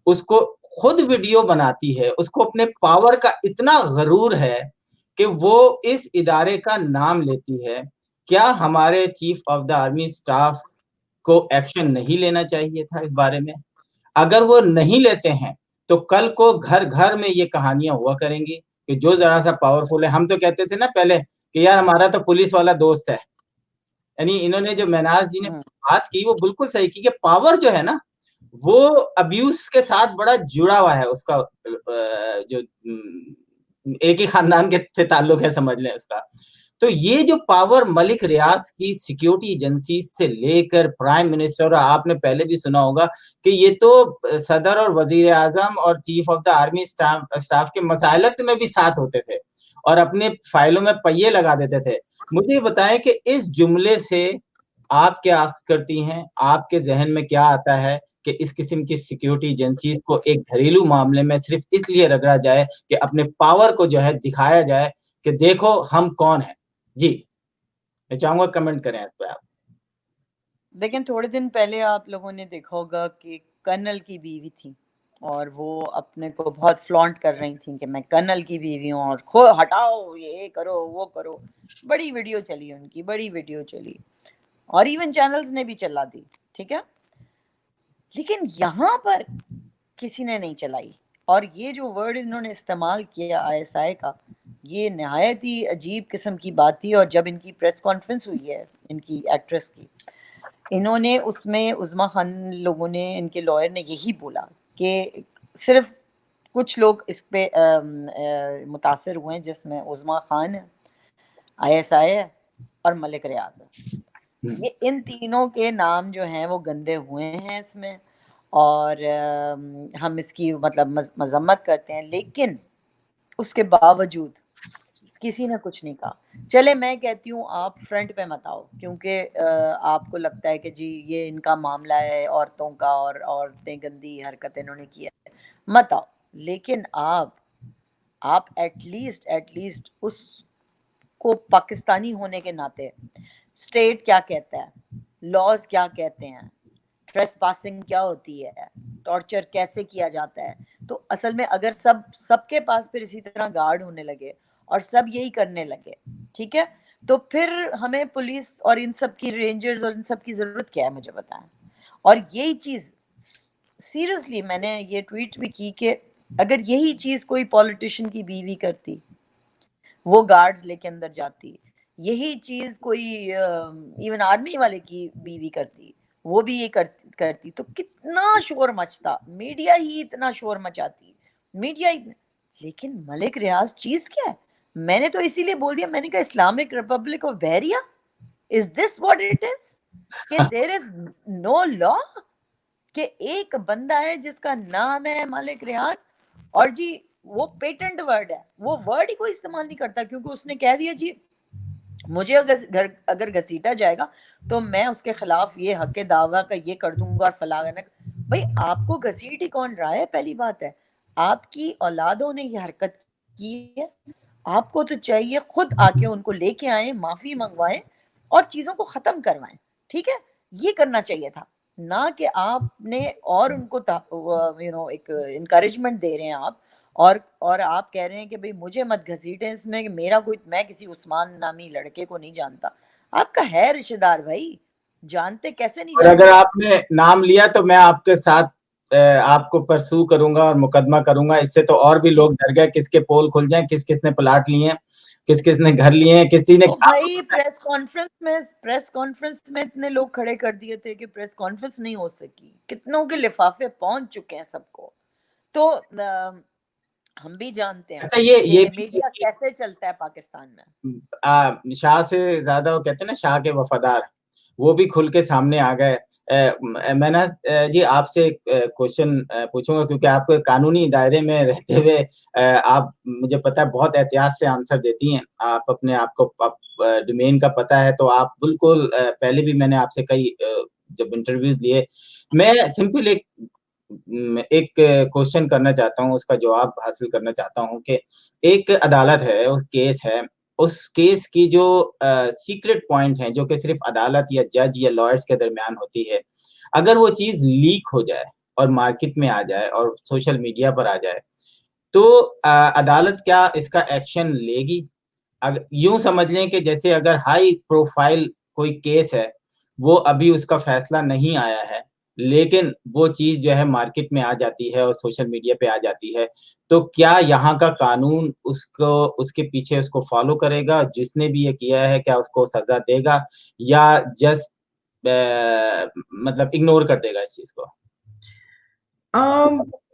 Speaker 2: उसको खुद वीडियो बनाती है, उसको अपने पावर का इतना गरूर है कि वो इस इदारे का नाम लेती है। क्या हमारे chief of the army staff को एक्शन नहीं लेना चाहिए था इस बारे में? अगर वो नहीं लेते हैं, तो कल को घर-घर में ये कहानियाँ हुआ करेंगी कि जो ज़रा-सा पावरफुल है, हम तो कहते थे ना पहले कि यार हमारा तो पुलिस वाला दोस्त है। यानी इन्होंने जो महनाज जी ने बात की वो बिल्कुल सही की कि पावर जो है ना, वो अब्यूज़ के साथ बड़ा जुड़ा हुआ है उसका जो एक ही खानदान के से ताल्लुक है समझ लें उसका। तो ये जो पावर मलिक रियाज की सिक्योरिटी एजेंसी से लेकर प्राइम मिनिस्टर और आपने पहले भी सुना होगा कि ये तो सदर और वजीर आजम और chief of the army staff के मसाइलत में भी साथ होते थे और अपने फाइलों में पहिए लगा देते थे। मुझे बताएं कि इस जुमले से आप क्या अक्स करती हैं? आपके ज़हन में क्या आता है कि इस किस्म की सिक्योरिटी एजेंसीज़ को एक घरेलू मामले में सिर्फ़ इसलिए रगड़ा जाए कि अपने पावर को जो है दिखाया जाए कि देखो हम कौन हैं? जी, मैं चाहूँगा कमेंट करें इस पे आप।
Speaker 3: लेकिन थोड़े दिन पहले आप लोगों ने देखा होगा कि कर्नल की बीवी थी और वो अपने को बहुत फ्लॉन्ट कर रही थी कि मैं कर्नल की बीवी हूँ और खो हटाओ, ये करो, वो करो। बड़ी वीडियो चली उनकी, बड़ी वीडियो चली और इवन चैनल्स ने भी चला दी, ठीक है? लेकिन यहाँ पर किसी ने नहीं चलाई और ये जो वर्ड इन्होंने इस्तेमाल किया आईएसआई का, ये नहायत ही अजीब किस्म की बात थी। और जब इनकी प्रेस कॉन्फ्रेंस हुई है इनकी एक्ट्रेस की, इन्होंने उसमें उज़मा खान लोगों ने, इनके लॉयर ने यही बोला कि सिर्फ कुछ लोग इस पे मुतासर हुए हैं, जिसमें उज़मा खान है, आईएसआई है और मलिक रियाज है। ये इन तीनों के नाम जो हैं वो गंदे हुए हैं इसमें और हम इसकी मतलब मजम्मत करते हैं, लेकिन उसके बावजूद किसी ने कुछ नहीं कहा। चले मैं कहती हूँ आप फ्रंट पे मत आओ क्योंकि आपको लगता है कि जी ये इनका मामला है औरतों का और औरतें गंदी हरकतें इन्होंने की है, मत आओ। लेकिन आप एटलीस्ट उसको पाकिस्तानी होने के नाते स्टेट क्या कहता है, लॉज क्या कहते हैं, ट्रेसपासिंग क्या होती है, टॉर्चर कैसे किया जाता है, तो असल में अगर सबके पास फिर इसी तरह गार्ड होने लगे और सब यही करने लगे, ठीक है, तो फिर हमें पुलिस और इन सब की रेंजर्स और इन सब की जरूरत क्या है, मुझे बताएं। और यही चीज सीरियसली मैंने ये ट्वीट भी की कि अगर यही चीज कोई पॉलिटिशियन की बीवी करती, वो गार्ड्स लेके अंदर जाती, यही चीज कोई इवन आर्मी वाले की बीवी करती, वो भी ये करती, तो कितना शोर मचता, मीडिया ही इतना शोर मचाती, लेकिन मलिक रियाज चीज क्या है? मैंने तो इसीलिए बोल दिया, मैंने कहा Islamic Republic of Bahria, is this what it is? कि देयर इज नो लॉ, कि एक बंदा है जिसका नाम है मलिक रियाज और जी वो पेटेंट वर्ड है, वो वर्ड ही कोई इस्तेमाल नहीं करता क्योंकि उसने कह दिया जी मुझे अगर घसीटा जाएगा तो मैं उसके खिलाफ ये हक दावा का ये कर दूंगा और फलाना। भाई आपको घसीट ही कौन रहा है? पहली बात है आपकी औलादों ने ये हरकत की है, आपको तो चाहिए खुद आके उनको लेके आए, माफी मंगवाएं और चीजों को खत्म करवाएं, ठीक है? ये करना चाहिए था, ना कि आपने और उनको एक इनकरेजमेंट दे रहे हैं आप और आप कह रहे हैं कि भाई मुझे मत घसीटें इसमें कि मैं किसी उस्मान नामी लड़के को नहीं जानता। आपका है रिश्तेदार भाई, जानते कैसे नहीं
Speaker 2: और
Speaker 3: जानते?
Speaker 2: अगर आपने नाम लिया तो मैं आपके साथ आपको परसू करूंगा और मुकदमा करूंगा, इससे तो और भी लोग डर गए, किसके पोल खुल जाएं, किस किसने प्लाट लिए हैं, किस किसने घर लिए हैं, किसी ने
Speaker 3: तो भाई प्रेस कॉन्फ्रेंस में इतने लोग खड़े कर दिए थे कि प्रेस कॉन्फ्रेंस नहीं हो सकी, कितनों के लिफाफे पहुंच चुके हैं सबको। तो हम भी जानते हैं
Speaker 2: अच्छा ये
Speaker 3: मीडिया कैसे चलता है पाकिस्तान में।
Speaker 2: शाह से ज्यादा वो कहते हैं ना शाह के वफादार, वो भी खुल के सामने आ गए। मैंने जी आपसे एक क्वेश्चन पूछूंगा, क्योंकि आप कानूनी दायरे में रहते हुए आप मुझे पता है बहुत एहतियात से आंसर देती हैं, आप अपने आप को डोमेन का पता है, तो आप बिल्कुल पहले भी मैंने आपसे कई जब इंटरव्यूज लिए, मैं सिंपल एक क्वेश्चन करना चाहता हूँ, उसका जवाब हासिल करना चाहता हूँ कि एक अदालत है, उस केस है, उस केस की जो सीक्रेट पॉइंट है जो कि सिर्फ अदालत या जज या लॉयर्स के दरमियान होती है, अगर वो चीज लीक हो जाए और मार्केट में आ जाए और सोशल मीडिया पर आ जाए, तो अदालत क्या इसका एक्शन लेगी? यूं समझ लें कि जैसे अगर हाई प्रोफाइल कोई केस है, वो अभी उसका फैसला नहीं आया है, लेकिन वो चीज जो है मार्केट में आ जाती है और सोशल मीडिया पे आ जाती है, तो क्या यहाँ का कानून उसको उसके पीछे उसको फॉलो करेगा? जिसने भी ये किया है क्या उसको सजा देगा, या जस्ट मतलब इग्नोर कर देगा इस चीज को?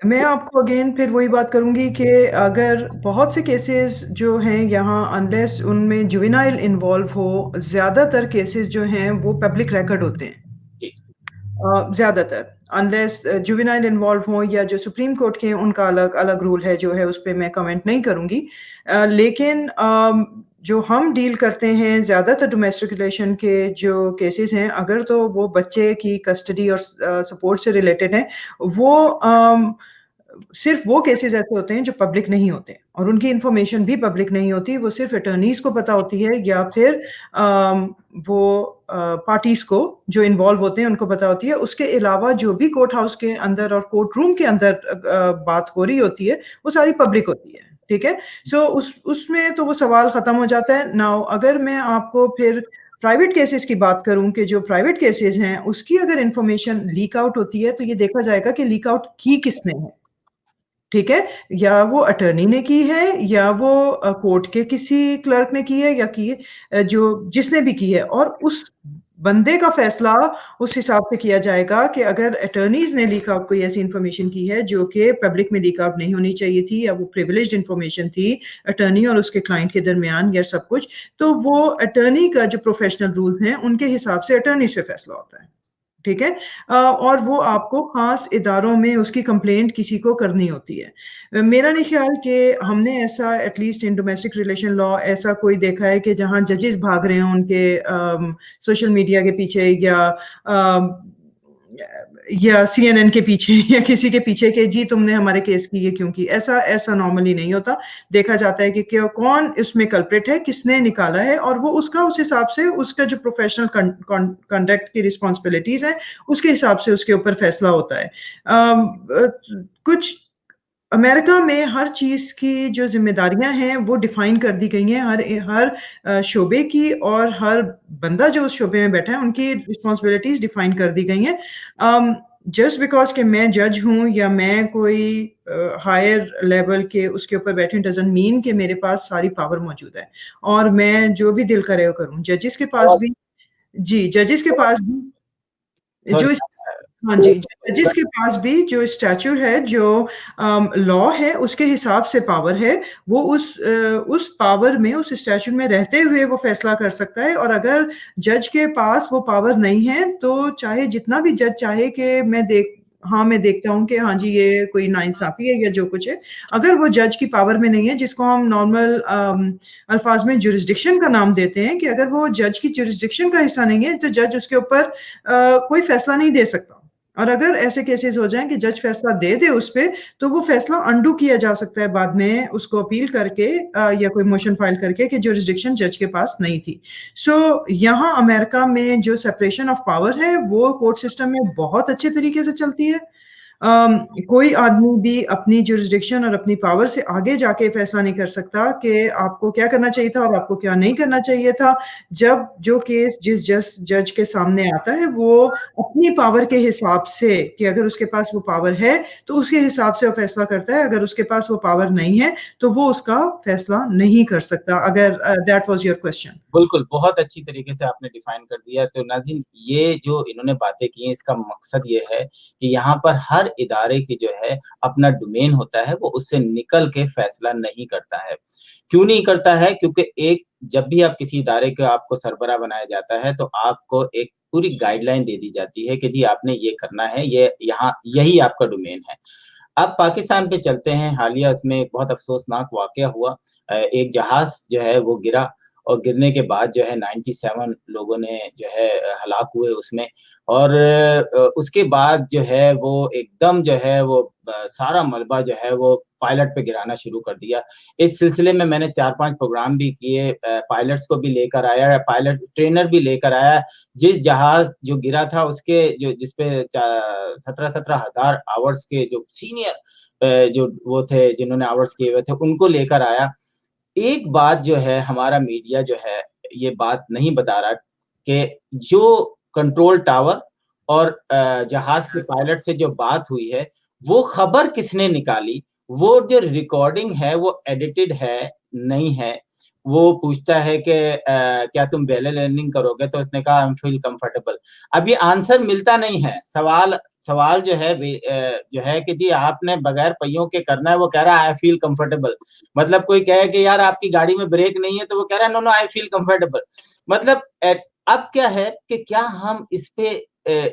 Speaker 4: मैं आपको अगेन फिर वही बात करूंगी कि अगर बहुत से केसेस जो हैं यहाँ, अनलेस उनमें जुवेनाइल इन्वॉल्व हो, ज़्यादातर केसेस जो हैं वो पब्लिक रिकॉर्ड होते हैं। ज़्यादातर अनलेस जुवेनाइल इन्वॉल्व हो या जो सुप्रीम कोर्ट के हैं उनका अलग अलग रूल है जो है, उस पर मैं कमेंट नहीं करूंगी। लेकिन जो हम डील करते हैं ज़्यादातर डोमेस्टिक रिलेशन के जो केसेस हैं, अगर तो वो बच्चे की कस्टडी और सपोर्ट से रिलेटेड हैं, वो सिर्फ वो केसेस ऐसे होते हैं जो पब्लिक नहीं होते और उनकी इंफॉर्मेशन भी पब्लिक नहीं होती, वो सिर्फ अटर्नीज को पता होती है या फिर वो पार्टीज को जो इन्वॉल्व होते हैं उनको पता होती है। उसके अलावा जो भी कोर्ट हाउस के अंदर और कोर्ट रूम के अंदर बात हो रही होती है वो सारी पब्लिक होती है, ठीक है। सो उसमें तो वो सवाल खत्म हो जाता है। नाउ अगर मैं आपको फिर प्राइवेट केसेस की बात करूं कि जो प्राइवेट केसेस हैं उसकी अगर इंफॉर्मेशन लीक आउट होती है, तो ये देखा जाएगा कि लीक आउट की किसने है, ठीक है, या वो अटर्नी ने की है या वो कोर्ट के किसी क्लर्क ने की है या की जो जिसने भी की है, और उस बंदे का फैसला उस हिसाब से किया जाएगा कि अगर अटर्नीज ने लीक आउट कोई ऐसी इंफॉर्मेशन की है जो कि पब्लिक में लीक आउट नहीं होनी चाहिए थी, या वो प्रिविलेज्ड इंफॉर्मेशन थी अटर्नी और उसके क्लाइंट के दरमियान या सब कुछ, तो वो अटर्नी का जो प्रोफेशनल रूल हैं उनके हिसाब से अटर्नीज पे फैसला होता है, ठीक है। और वो आपको खास इदारों में उसकी कंप्लेंट किसी को करनी होती है। मेरा नहीं ख्याल कि हमने ऐसा at least in domestic relation law ऐसा कोई देखा है कि जहां जजेस भाग रहे हैं उनके सोशल मीडिया के पीछे या CNN के पीछे या किसी के पीछे कि जी तुमने हमारे केस की ये क्यों की। ऐसा नॉर्मली नहीं होता। देखा जाता है कि कौन इसमें कल्प्रिट है, किसने निकाला है, और वो उसका उस हिसाब से उसका जो प्रोफेशनल कंडक्ट की रिस्पॉन्सिबिलिटीज है उसके हिसाब से उसके ऊपर फैसला होता है। कुछ अमेरिका में हर चीज़ की जो ज़िम्मेदारियां हैं वो डिफाइन कर दी गई हैं हर शोबे की, और हर बंदा जो उस शोबे में बैठा है उनकी रिस्पॉन्सिबिलिटीज डिफाइन कर दी गई हैं। जस्ट बिकॉज कि मैं जज हूँ या मैं कोई हायर लेवल के उसके ऊपर बैठी हूँ डजंट मीन कि मेरे पास सारी पावर मौजूद है और मैं जो भी दिल करे वो करूँ। जजेस के पास भी जजेस के पास भी जो हाँ जी, जजेस के पास भी जो स्टैच्यूट है, जो लॉ है उसके हिसाब से पावर है, वो उस पावर में, उस स्टैच्यूट में रहते हुए वो फैसला कर सकता है। और अगर जज के पास वो पावर नहीं है तो चाहे जितना भी जज चाहे कि मैं देखता हूँ कि हाँ जी ये कोई नाइंसाफी है या जो कुछ है, अगर वो जज की पावर में नहीं है, जिसको हम नॉर्मल अल्फाज में जुरिस्डिक्शन का नाम देते हैं, कि अगर वो जज की जुरिस्डिक्शन का हिस्सा नहीं है तो जज उसके ऊपर कोई फैसला नहीं दे सकता। और अगर ऐसे केसेस हो जाएं कि जज फैसला दे दे उस पे, तो वो फैसला अंडू किया जा सकता है बाद में उसको अपील करके या कोई मोशन फाइल करके कि जुरिस्डिक्शन जज के पास नहीं थी। सो यहाँ अमेरिका में जो सेपरेशन ऑफ पावर है वो कोर्ट सिस्टम में बहुत अच्छे तरीके से चलती है। कोई आदमी भी अपनी जुरिस्डिक्शन और अपनी पावर से आगे जाके फैसला नहीं कर सकता कि आपको क्या करना चाहिए था और आपको क्या नहीं करना चाहिए था। जब जो केस जिस जज के सामने आता है वो अपनी पावर के हिसाब से, कि अगर उसके पास वो पावर है तो उसके हिसाब से वो फैसला करता है, अगर उसके पास वो पावर नहीं है तो वो उसका फैसला नहीं कर सकता। अगर दैट वाज योर क्वेश्चन।
Speaker 2: बिल्कुल, बहुत अच्छी तरीके से आपने डिफाइन कर दिया। तो नाज़रीन, ये जो इन्होंने बातें की हैं, इसका मकसद ये है कि यहाँ पर हर इदारे की जो है अपना डोमेन होता है, वो उससे निकल के फैसला नहीं करता है। क्यों नहीं करता है? क्योंकि जब भी आप किसी इदारे को आपको सरबराह बनाया जाता है, तो आपको एक पूरी गाइडलाइन दे दी जाती है कि जी आपने ये करना है, ये यहाँ यही आपका डोमेन है। अब पाकिस्तान पे चलते हैं, हालिया उसमें एक बहुत अफ़सोसनाक वाक़या हुआ। एक जहाज़ जो है वो गिरा और गिरने के बाद जो है 97 लोगों ने जो है हलाक हुए उसमें। और उसके बाद जो है वो एकदम जो है वो सारा मलबा जो है वो पायलट पे गिराना शुरू कर दिया। इस सिलसिले में मैंने 4-5 प्रोग्राम भी किए, पायलट्स को भी लेकर आया, पायलट ट्रेनर भी लेकर आया। जिस जहाज़ जो गिरा था उसके जो जिसपे 17-17 हज़ार आवर्स के जो सीनियर जो वो थे जिन्होंने आवर्स किए हुए थे, उनको लेकर आया। एक बात जो है हमारा मीडिया जो है ये बात नहीं बता रहा कि जो कंट्रोल टावर और जहाज के पायलट से जो बात हुई है, वो खबर किसने निकाली, वो जो रिकॉर्डिंग है वो एडिटेड है, नहीं है। वो पूछता है कि क्या तुम बेले लर्निंग करोगे? तो उसने कहा आई एम फील कंफर्टेबल। अब ये आंसर मिलता नहीं है। सवाल जो है कि जी आपने बगैर पहियों के करना है, वो कह रहा है आई फील कंफर्टेबल। मतलब कोई कहे कि यार आपकी गाड़ी में ब्रेक नहीं है, तो वो कह रहा है no no I feel comfortable. मतलब अब क्या है कि क्या हम इस पे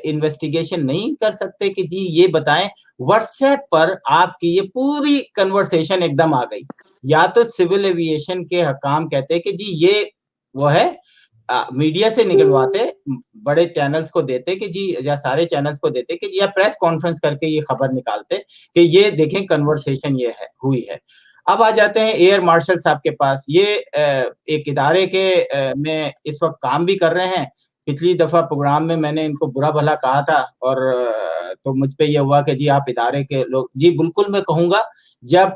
Speaker 2: इन्वेस्टिगेशन नहीं कर सकते कि जी ये बताएं। व्हाट्सएप पर आपकी ये पूरी कन्वर्सेशन एकदम आ गई। या तो सिविल एविएशन के हकाम कहते हैं कि जी ये वो है, मीडिया से निकलवाते, बड़े चैनल्स को देते कि जी, या सारे चैनल्स को देते कि जी आप प्रेस कॉन्फ्रेंस करके ये खबर निकालते कि ये देखें कन्वर्सेशन ये है हुई है। अब आ जाते हैं एयर मार्शल साहब के पास। ये एक इदारे के में इस वक्त काम भी कर रहे हैं। पिछली दफा प्रोग्राम में मैंने इनको बुरा भला कहा था और तो मुझ पे ये हुआ कि जी आप इदारे के लोग, जी बिल्कुल मैं कहूँगा, जब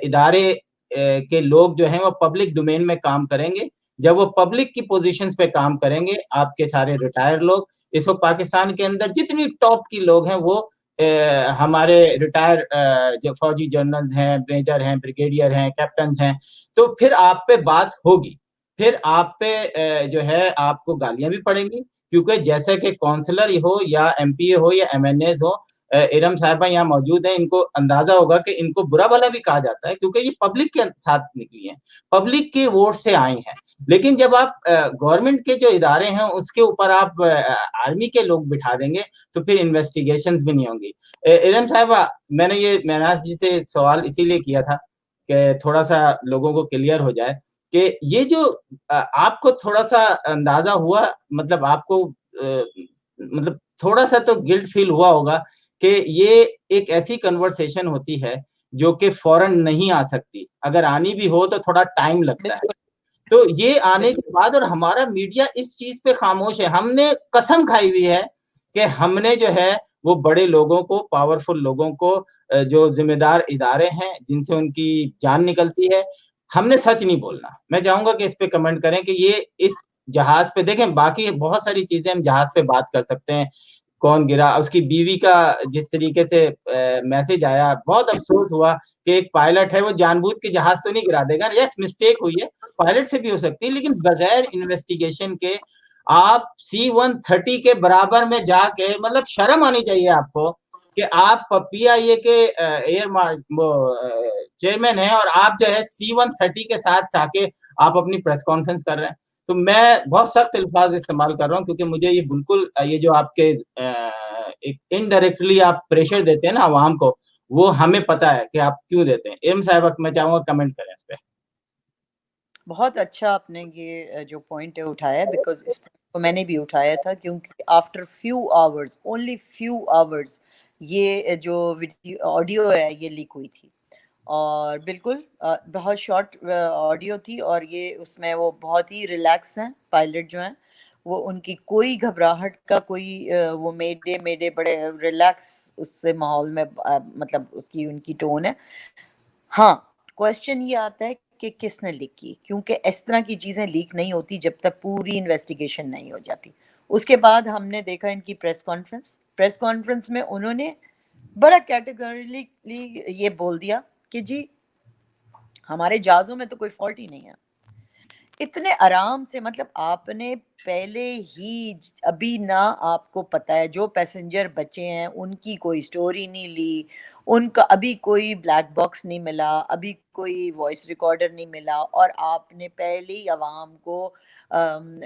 Speaker 2: इदारे के लोग जो हैं वो पब्लिक डोमेन में काम करेंगे, जब वो पब्लिक की पोजीशंस पे काम करेंगे, आपके सारे रिटायर लोग, इस वक्त पाकिस्तान के अंदर जितनी टॉप की लोग हैं वो हमारे रिटायर जो फौजी जनरल्स हैं, मेजर हैं, ब्रिगेडियर हैं, कैप्टन्स हैं, तो फिर आप पे बात होगी। फिर आप पे जो है आपको गालियाँ भी पड़ेंगी, क्योंकि जैसे कि काउंसलर हो या एमपीए हो या एमएनएज़ हो, इरम साहिबा यहाँ मौजूद हैं, इनको अंदाजा होगा कि इनको बुरा भला भी कहा जाता है क्योंकि ये पब्लिक के साथ निकली हैं, पब्लिक के वोट से आई हैं। लेकिन जब आप गवर्नमेंट के जो इदारे हैं उसके ऊपर आप आर्मी के लोग बिठा देंगे तो फिर इन्वेस्टिगेशंस भी नहीं होंगी। इरम साहिबा, मैंने ये महनाज जी से सवाल इसीलिए किया था कि थोड़ा-सा लोगों को क्लियर हो जाए कि ये जो आपको थोड़ा-सा अंदाजा हुआ, मतलब आपको मतलब थोड़ा-सा तो गिल्ट फील हुआ होगा कि ये एक ऐसी कन्वर्सेशन होती है जो कि फौरन नहीं आ सकती। अगर आनी भी हो तो थोड़ा टाइम लगता है। तो ये आने के बाद और हमारा मीडिया इस चीज़ पे खामोश है। हमने कसम खाई हुई है कि हमने जो है वो बड़े लोगों को, पावरफुल लोगों को, जो ज़िम्मेदार इदारे हैं जिनसे उनकी जान निकलती है, हमने सच नहीं बोलना। मैं चाहूँगा कि इस पे कमेंट करें कि ये इस जहाज़ पे देखें, बाकी बहुत सारी चीज़ें हम जहाज़ पे बात कर सकते हैं। कौन गिरा, उसकी बीवी का जिस तरीके से मैसेज आया, बहुत अफ़सोस हुआ कि एक पायलट है वो जानबूझ के जहाज़ तो नहीं गिरा देगा। यस, मिस्टेक हुई है, पायलट से भी हो सकती है, लेकिन बगैर इन्वेस्टिगेशन के आप C-130 के बराबर में जाके, मतलब शर्म आनी चाहिए आपको कि आप पीआईए के एयर मार्श वो चेयरमैन हैं और आप जो है C-130 के साथ जाके आप अपनी प्रेस कॉन्फ्रेंस कर रहे हैं। तो मैं बहुत सख्त अल्फाज इस्तेमाल कर रहा हूँ क्योंकि मुझे ये बिल्कुल ये जो आपके एक इनडायरेक्टली आप प्रेशर देते हैं ना अवाम को, वो हमें पता है कि आप क्यों देते हैं। इरम साहिबा, मैं चाहूँगा कमेंट करें इस पे।
Speaker 3: बहुत अच्छा आपने ये जो पॉइंट है उठाया है, बिकॉज इस तो मैंने भी उठाया था, क्योंकि after few hours, only few hours, ये जो ऑडियो है ये लीक हुई थी। और बिल्कुल बहुत शॉर्ट ऑडियो थी और ये उसमें वो बहुत ही रिलैक्स हैं पायलट जो हैं, वो उनकी कोई घबराहट का कोई वो मेडे मेडे बड़े रिलैक्स उससे माहौल में मतलब उसकी उनकी टोन है। हाँ, क्वेश्चन ये आता है कि किसने लीक की, क्योंकि इस तरह की चीजें लीक नहीं होती जब तक पूरी इन्वेस्टिगेशन नहीं हो जाती। उसके बाद हमने देखा इनकी प्रेस कॉन्फ्रेंस में उन्होंने बड़ा कैटेगरिकली ये बोल दिया कि जी हमारे जहाजों में तो कोई फॉल्ट ही नहीं है। इतने आराम से, मतलब आपने पहले ही अभी ना आपको पता है जो पैसेंजर बचे हैं उनकी कोई स्टोरी नहीं ली, उनका अभी कोई ब्लैक बॉक्स नहीं मिला, अभी कोई वॉइस रिकॉर्डर नहीं मिला, और आपने पहले ही अवाम को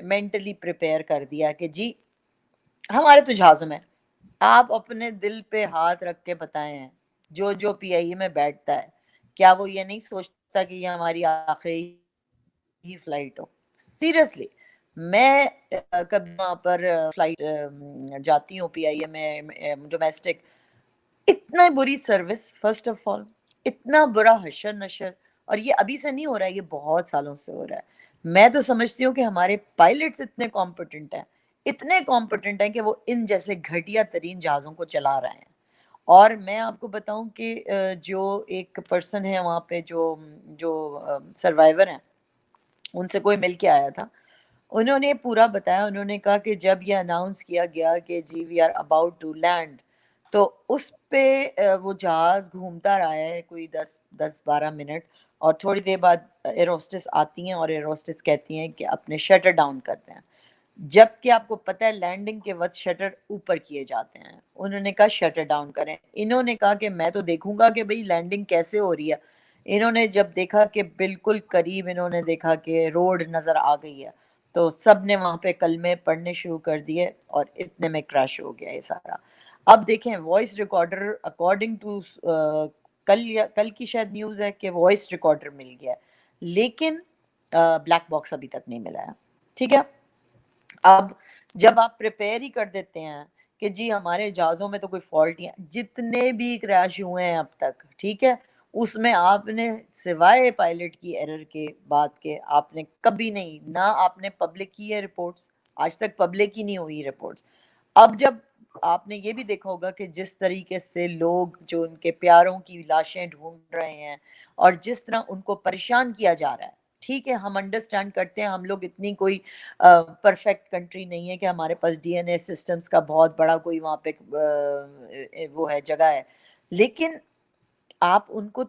Speaker 3: मेंटली प्रिपेयर कर दिया कि जी हमारे तो जहाज़ों में। आप अपने दिल पे हाथ रख के बताएं हैं, जो पीआईए में बैठता है, क्या वो ये नहीं सोचता कि ये हमारी आखिरी ही फ्लाइट हो? सीरियसली, मैं कभी वहाँ पर फ्लाइट जाती हूँ पीआईए में डोमेस्टिक, इतना बुरी सर्विस फर्स्ट ऑफ ऑल, इतना बुरा हशर नशर, और ये अभी से नहीं हो रहा है, ये बहुत सालों से हो रहा है। मैं तो समझती हूँ कि हमारे पायलट्स इतने कॉम्पिटेंट हैं कि वो इन जैसे घटिया तरीन जहाज़ों को चला रहे हैं। और मैं आपको बताऊं कि जो एक पर्सन है वहाँ पे जो जो सर्वाइवर हैं, उनसे कोई मिल के आया था, उन्होंने पूरा बताया। उन्होंने कहा कि जब ये अनाउंस किया गया कि जी we are about to land, तो उस पे वो जहाज घूमता रहा है कोई 10-12 मिनट, और थोड़ी देर बाद एरोस्टेस आती हैं और एरोस्टेस कहती हैं कि अपने शटर डाउन करते हैं, जबकि आपको पता है लैंडिंग के वक्त शटर ऊपर किए जाते हैं। उन्होंने कहा शटर डाउन करें। इन्होंने कहा कि मैं तो देखूंगा कि भाई लैंडिंग कैसे हो रही है। इन्होंने जब देखा कि बिल्कुल करीब, इन्होंने देखा कि रोड नजर आ गई है, तो सब ने वहां पे कलमे पढ़ने शुरू कर दिए और इतने में क्रैश हो गया ये सारा। अब देखें वॉइस रिकॉर्डर, अकॉर्डिंग टू कल की शायद न्यूज है कि वॉइस रिकॉर्डर मिल गया है, लेकिन ब्लैक बॉक्स अभी तक नहीं मिला है। ठीक है, अब जब आप प्रिपेयर ही कर देते हैं कि जी हमारे जहाज़ों में तो कोई फॉल्ट नहीं है, जितने भी क्रैश हुए हैं अब तक, ठीक है, उसमें आपने सिवाय पायलट की एरर के बाद के आपने कभी नहीं, ना आपने पब्लिक की है रिपोर्ट्स, आज तक पब्लिक ही नहीं हुई रिपोर्ट्स। अब जब आपने ये भी देखा होगा कि जिस तरीके से लोग जो उनके प्यारों की लाशें ढूंढ रहे हैं और जिस तरह उनको परेशान किया जा रहा है, ठीक है, हम अंडरस्टैंड करते हैं, हम लोग इतनी कोई परफेक्ट कंट्री नहीं है कि हमारे पास डीएनए सिस्टम्स का बहुत बड़ा कोई वहाँ पे वो है, जगह है, लेकिन आप उनको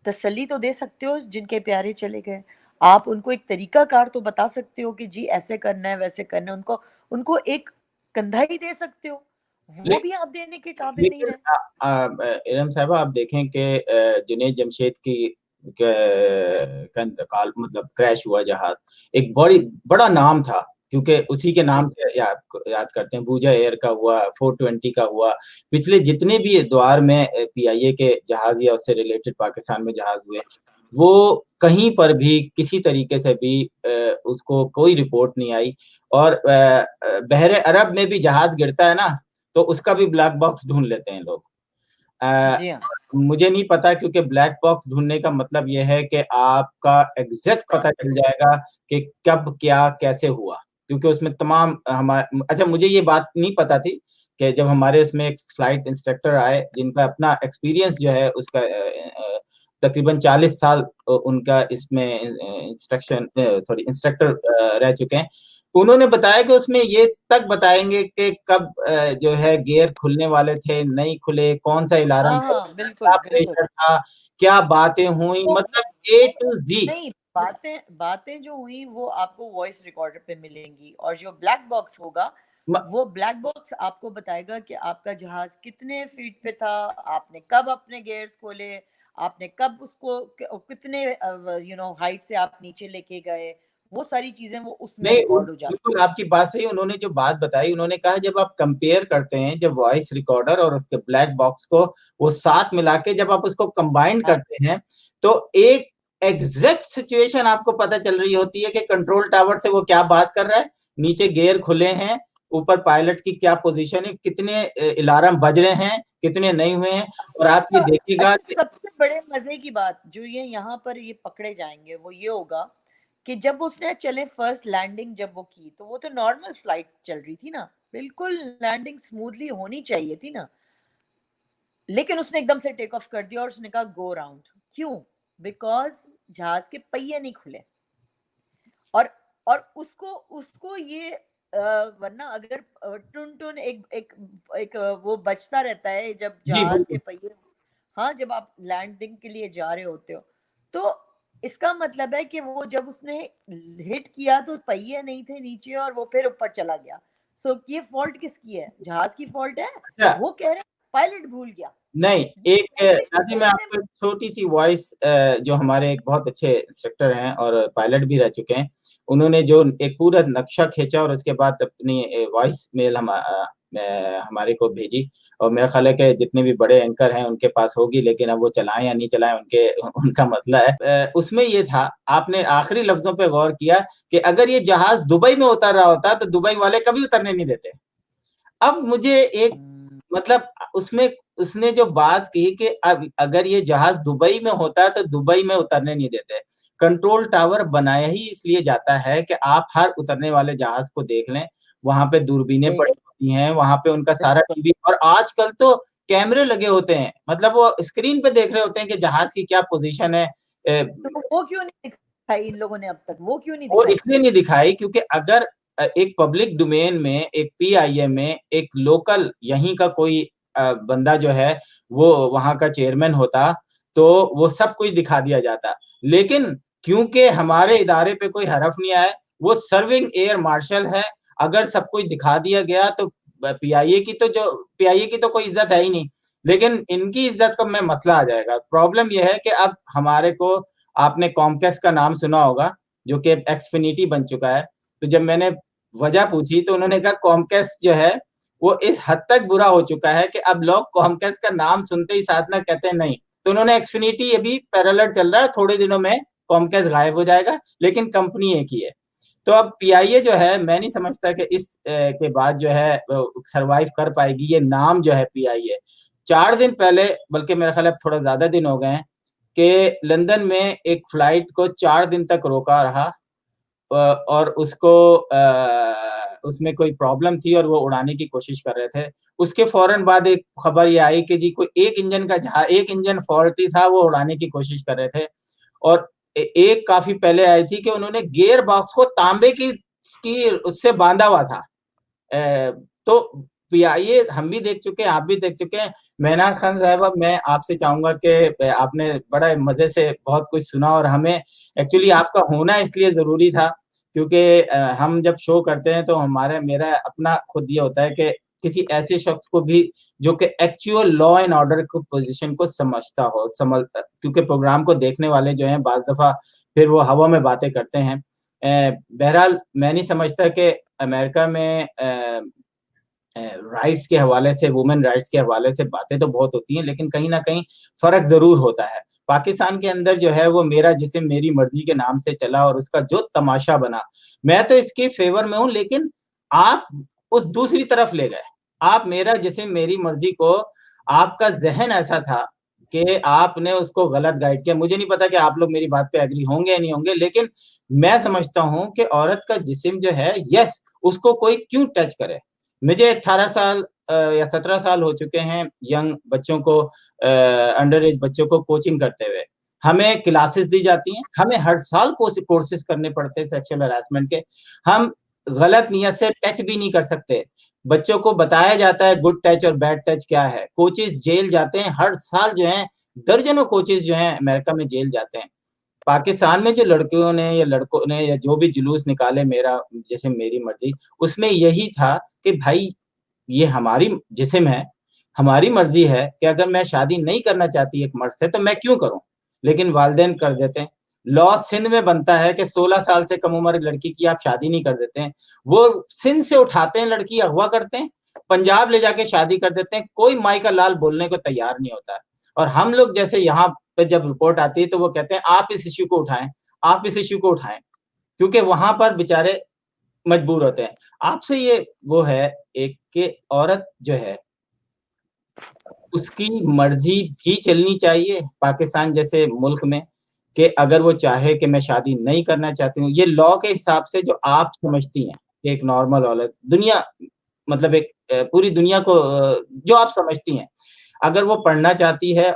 Speaker 3: तसल्ली तो दे सकते हो जिनके प्यारे चले गए। आप उनको एक तरीकाकार तो बता सकते हो कि जी ऐसे करना है, वैसे करना है, उनको उनको एक कंधा ही दे सकते हो, वो भी आप देने के काबिल नहीं
Speaker 2: लेकिन
Speaker 3: रहे।
Speaker 2: इरम साहबा आप देखें कि जुनैद जमशेद की काल मतलब क्रैश हुआ जहाज, एक बड़ा नाम था, क्योंकि उसी के नाम से याद करते हैं। बूजा एयर का हुआ, 420 का हुआ, पिछले जितने भी द्वार में पीआईए के जहाज या उससे रिलेटेड पाकिस्तान में जहाज हुए, वो कहीं पर भी किसी तरीके से भी उसको कोई रिपोर्ट नहीं आई। और बहरे अरब में भी जहाज गिरता है ना, तो उसका भी ब्लैक बॉक्स ढूंढ लेते हैं लोग।
Speaker 3: जी हाँ,
Speaker 2: मुझे नहीं पता, क्योंकि ब्लैक बॉक्स ढूंढने का मतलब यह है कि आपका एग्जैक्ट पता चल जाएगा कि कब क्या कैसे हुआ, क्योंकि उसमें तमाम हमारे, अच्छा मुझे ये बात नहीं पता थी कि जब हमारे उसमें एक फ्लाइट इंस्ट्रक्टर आए जिनका अपना एक्सपीरियंस जो है उसका तकरीबन 40 साल उनका इसमें इंस्ट्रक्टर रह चुके हैं, उन्होंने बताया कि उसमें ये तक बताएंगे कि कब जो है गियर खुलने वाले थे, नहीं खुले, कौन सा अलार्म
Speaker 3: हाँ
Speaker 2: था,
Speaker 3: हाँ, बिल्कुल
Speaker 2: क्या
Speaker 3: बिल्कुल।
Speaker 2: प्रेशर था, क्या बातें हुई,
Speaker 3: तो
Speaker 2: मतलब ए टू जी।
Speaker 3: नहीं, बातें जो हुई वो आपको वॉइस रिकॉर्डर पे मिलेंगी, और जो ब्लैक बॉक्स होगा वो ब्लैक बॉक्स आपको बताएगा कि आपका जहाज कितने फीट पे था, आपने कब अपने गियर्स खोले, आपने कब उसको कितने हाइट से आप नीचे लेके गए, वो सारी चीजें वो उसमें
Speaker 2: नहीं,
Speaker 3: रिकॉर्ड हो जाती
Speaker 2: बिल्कुल आपकी बात सही। उन्होंने जो बात बताई, उन्होंने कहा जब आप कंपेयर करते हैं, जब वॉइस रिकॉर्डर और उसके ब्लैक बॉक्स को वो साथ मिला के जब आप उसको कंबाइन
Speaker 3: हाँ।
Speaker 2: करते हैं, तो एक एग्जैक्ट सिचुएशन आपको पता चल रही होती है कि कंट्रोल टावर से वो क्या बात कर रहा है, नीचे गियर खुले हैं, ऊपर पायलट की क्या पोजीशन है, कितने अलार्म बज रहे हैं, कितने नहीं हुए हैं। और आप ये देखिएगा
Speaker 3: अच्छा, सबसे बड़े मजे की बात जो ये यहाँ पर ये पकड़े जाएंगे वो ये होगा कि जब उसने चले फर्स्ट लैंडिंग जब वो की तो वो तो नॉर्मल फ्लाइट चल रही थी ना, बिल्कुल लैंडिंग स्मूथली होनी चाहिए थी ना, लेकिन उसने एकदम से टेक ऑफ कर दिया और उसने कहा गो राउंड। क्यों? बिकॉज जहाज के पहिए नहीं खुले। और उसको उसको ये वरना अगर टुन टुन एक वो बचता रहता है जब
Speaker 2: जी
Speaker 3: जहाज के
Speaker 2: बिल्कुल।
Speaker 3: पहिए, हाँ, जब आप लैंडिंग के लिए जा रहे होते हो तो इसका मतलब है कि वो जब उसने हिट किया तो पहिए नहीं थे नीचे और वो फिर ऊपर चला गया। सो ये फॉल्ट किसकी है? जहाज की फॉल्ट है?
Speaker 2: अच्छा,
Speaker 3: वो कह रहे हैं पायलट भूल गया।
Speaker 2: नहीं,
Speaker 3: ये
Speaker 2: एक दादी मैं
Speaker 3: ऐसे
Speaker 2: आपको एक छोटी सी वॉइस, जो हमारे एक बहुत अच्छे इंस्ट्रक्टर हैं और पायलट भी रह चुके हैं, उन्होंने जो एक पूरा नक्शा खींचा और उसके बाद अपनी वॉइस मेल हमारे को भेजी, और मेरा ख्याल है कि जितने भी बड़े एंकर हैं उनके पास होगी, लेकिन अब वो चलाएं या नहीं चलाएं उनका मसला है। उसमें ये था, आपने आखिरी लफ्जों पे गौर किया कि अगर ये जहाज दुबई में उतर रहा होता तो दुबई वाले कभी उतरने नहीं देते। अब मुझे एक मतलब उसमें उसने जो बात की कि अब अगर ये जहाज दुबई में होता तो दुबई में उतरने नहीं देते। कंट्रोल टावर बनाया ही इसलिए जाता है कि आप हर उतरने वाले जहाज को देख लें, वहां पे दूरबीनें पड़ी होती हैं, वहां पे उनका सारा टीवी, और आजकल तो कैमरे लगे होते हैं, मतलब वो स्क्रीन पे देख रहे होते हैं कि जहाज की क्या पोजीशन है।
Speaker 3: तो वो क्यों नहीं दिखाई इन लोगों ने अब तक? वो क्यों नहीं
Speaker 2: वो
Speaker 3: दिखाई?
Speaker 2: इसलिए नहीं दिखाई क्योंकि अगर एक पब्लिक डोमेन में, एक पीआईए में एक लोकल यहीं का कोई बंदा जो है वो वहां का चेयरमैन होता तो वो सब कुछ दिखा दिया जाता। लेकिन क्योंकि हमारे इदारे पे कोई हरफ नहीं आया, वो सर्विंग एयर मार्शल है, अगर सब कुछ दिखा दिया गया तो पीआईए की तो कोई इज्जत है ही नहीं। लेकिन इनकी इज्जत का में मसला आ जाएगा। प्रॉब्लम यह है कि अब हमारे को, आपने कॉमकैस्ट का नाम सुना होगा जो कि एक्सफिनिटी बन चुका है, तो जब मैंने वजह पूछी तो उन्होंने कहा कॉमकैस्ट जो है वो इस हद तक बुरा हो चुका है कि अब लोग कॉमकैस्ट का नाम सुनते ही साथ में कहते हैं नहीं। तो उन्होंने एक्सफिनिटी, अभी पैरेलल चल रहा है, थोड़े दिनों में कॉमकैस्ट गायब हो जाएगा, लेकिन कंपनी एक ही है। तो अब पीआईए जो है, मैं नहीं समझता कि इस के बाद जो है सरवाइव कर पाएगी। ये नाम जो है पीआईए, 4 दिन पहले, बल्कि मेरा ख्याल है थोड़ा ज्यादा दिन हो गए हैं, कि लंदन में एक फ्लाइट को 4 दिन तक रोका रहा और उसको उसमें कोई प्रॉब्लम थी और वो उड़ाने की कोशिश कर रहे थे। उसके फौरन बाद एक खबर ये आई कि जी कोई एक इंजन फॉल्टी था, वो उड़ाने की कोशिश कर रहे थे। और एक काफी पहले आई थी कि उन्होंने गियर बॉक्स को तांबे की उससे बांधा हुआ था। तो पीआईए हम भी देख चुके हैं, आप भी देख चुके हैं। महनाज खान साहब, मैं आपसे चाहूंगा कि आपने बड़ा मजे से बहुत कुछ सुना, और हमें एक्चुअली आपका होना इसलिए जरूरी था क्योंकि हम जब शो करते हैं तो मेरा अपना खुद ये होता है कि किसी ऐसे शख्स को भी जो कि एक्चुअल लॉ एंड ऑर्डर को पोजीशन को समझता हो, क्योंकि प्रोग्राम को देखने वाले जो हैं बाज दफा फिर वो हवा में बातें करते हैं। बहरहाल मैं नहीं समझता कि अमेरिका में राइट्स के हवाले से, वुमेन राइट्स के हवाले से बातें तो बहुत होती हैं, लेकिन कहीं ना कहीं फर्क जरूर होता है। पाकिस्तान के अंदर जो है वो मेरा जिस्म मेरी मर्जी के नाम से चला और उसका जो तमाशा बना, मैं तो इसके फेवर में हूं, लेकिन आप उस दूसरी तरफ ले गए। आप मेरा जिस्म मेरी मर्जी को, आपका जहन ऐसा था कि आपने उसको गलत गाइड किया। मुझे नहीं पता कि आप लोग मेरी बात पे एग्री होंगे या नहीं होंगे, लेकिन मैं समझता हूं कि औरत का जिस्म जो है, यस, उसको कोई क्यों टच करे। मुझे 18 साल या 17 साल हो चुके हैं यंग बच्चों को, अंडर एज बच्चों को कोचिंग करते हुए। हमें क्लासेस दी जाती हैं, हमें हर साल कोर्सेज करने पड़ते हैं सेक्सुअल हरासमेंट के। हम गलत नियत से टच भी नहीं कर सकते। बच्चों को बताया जाता है गुड टच और बैड टच क्या है। कोचेस जेल जाते हैं हर साल, जो हैं दर्जनों कोचेस जो हैं अमेरिका में जेल जाते हैं। पाकिस्तान में जो लड़कियों ने या लड़कों ने या जो भी जुलूस निकाले मेरा जैसे मेरी मर्जी, उसमें यही था कि भाई ये हमारी जिस्म है, हमारी मर्जी है कि अगर मैं शादी नहीं करना चाहती एक मर्द से तो मैं क्यों करूं, लेकिन वालिदैन कर देते हैं। लॉ सिंध में बनता है कि 16 साल से कम उम्र लड़की की आप शादी नहीं कर देते हैं। वो सिंध से उठाते हैं लड़की, अगवा करते हैं, पंजाब ले जाके शादी कर देते हैं। कोई माई का लाल बोलने को तैयार नहीं होता। और हम लोग जैसे यहाँ पे जब रिपोर्ट आती है तो वो कहते हैं आप इस इश्यू को उठाएं, आप इस इश्यू को उठाएं, क्योंकि वहां पर बेचारे मजबूर होते हैं। आपसे ये वो है एक कि औरत जो है उसकी मर्जी भी चलनी चाहिए पाकिस्तान जैसे मुल्क में, कि अगर वो चाहे कि मैं शादी नहीं करना चाहती हूँ, ये लॉ के हिसाब से जो आप समझती हैं कि एक नॉर्मल औरत दुनिया मतलब एक पूरी दुनिया को जो आप समझती हैं, अगर वो पढ़ना चाहती है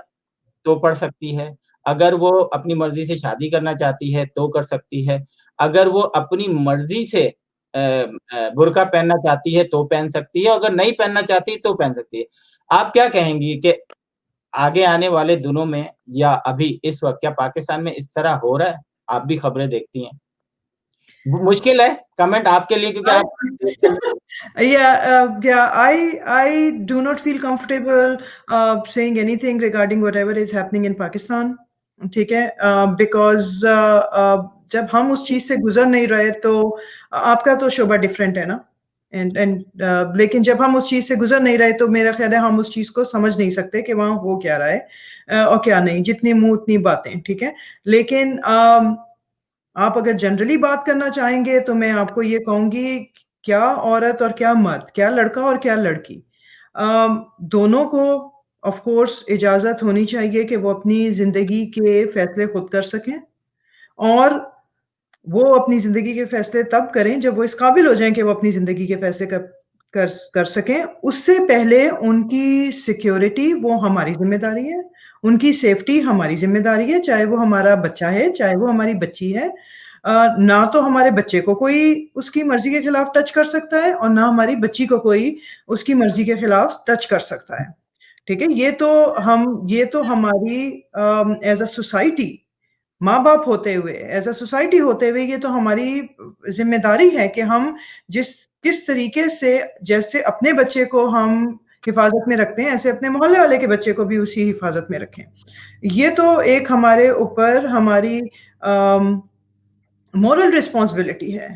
Speaker 2: तो पढ़ सकती है, अगर वो अपनी मर्ज़ी से शादी करना चाहती है तो कर सकती है, अगर वो अपनी मर्ज़ी से बुर्का पहनना चाहती है तो पहन सकती है, अगर नहीं पहनना चाहती तो पहन सकती है। आप क्या कहेंगी कि आगे आने वाले दिनों में या अभी इस वक़्त क्या पाकिस्तान में इस तरह हो रहा है? आप भी खबरें देखती हैं। मुश्किल है कमेंट आपके लिए क्योंकि आप
Speaker 4: I do not feel comfortable saying anything regarding whatever is happening in Pakistan. ठीक है, because जब हम उस चीज से गुजर नहीं रहे तो आपका तो शोबा डिफरेंट है ना, एंड लेकिन जब हम उस चीज से गुजर नहीं रहे तो मेरा ख्याल है हम उस चीज को समझ नहीं सकते कि वहाँ हो क्या रहा है और क्या नहीं, जितनी मुंह उतनी बातें, ठीक है। लेकिन आप अगर जनरली बात करना चाहेंगे तो मैं आपको ये कहूंगी, क्या औरत और क्या मर्द, क्या लड़का और क्या लड़की, दोनों को ऑफ कोर्स इजाजत होनी चाहिए कि वो अपनी जिंदगी के फैसले खुद कर सकें, और वो अपनी जिंदगी के फैसले तब करें जब वो इस काबिल हो जाएं कि वो अपनी जिंदगी के फैसले कर सकें। उससे पहले उनकी सिक्योरिटी वो हमारी जिम्मेदारी है, उनकी सेफ्टी हमारी जिम्मेदारी है, चाहे वो हमारा बच्चा है चाहे वो हमारी बच्ची है। ना तो हमारे बच्चे को कोई उसकी मर्जी के खिलाफ टच कर सकता है और ना हमारी बच्ची को कोई उसकी मर्जी के खिलाफ टच कर सकता है, ठीक है। ये तो हमारी एज अ सोसाइटी, माँ बाप होते हुए, एज अ सोसाइटी होते हुए, ये तो हमारी जिम्मेदारी है कि हम किस तरीके से जैसे अपने बच्चे को हम हिफाजत में रखते हैं ऐसे अपने मोहल्ले वाले के बच्चे को भी उसी हिफाजत में रखें। ये तो एक हमारे ऊपर हमारी मोरल रिस्पॉन्सिबिलिटी है।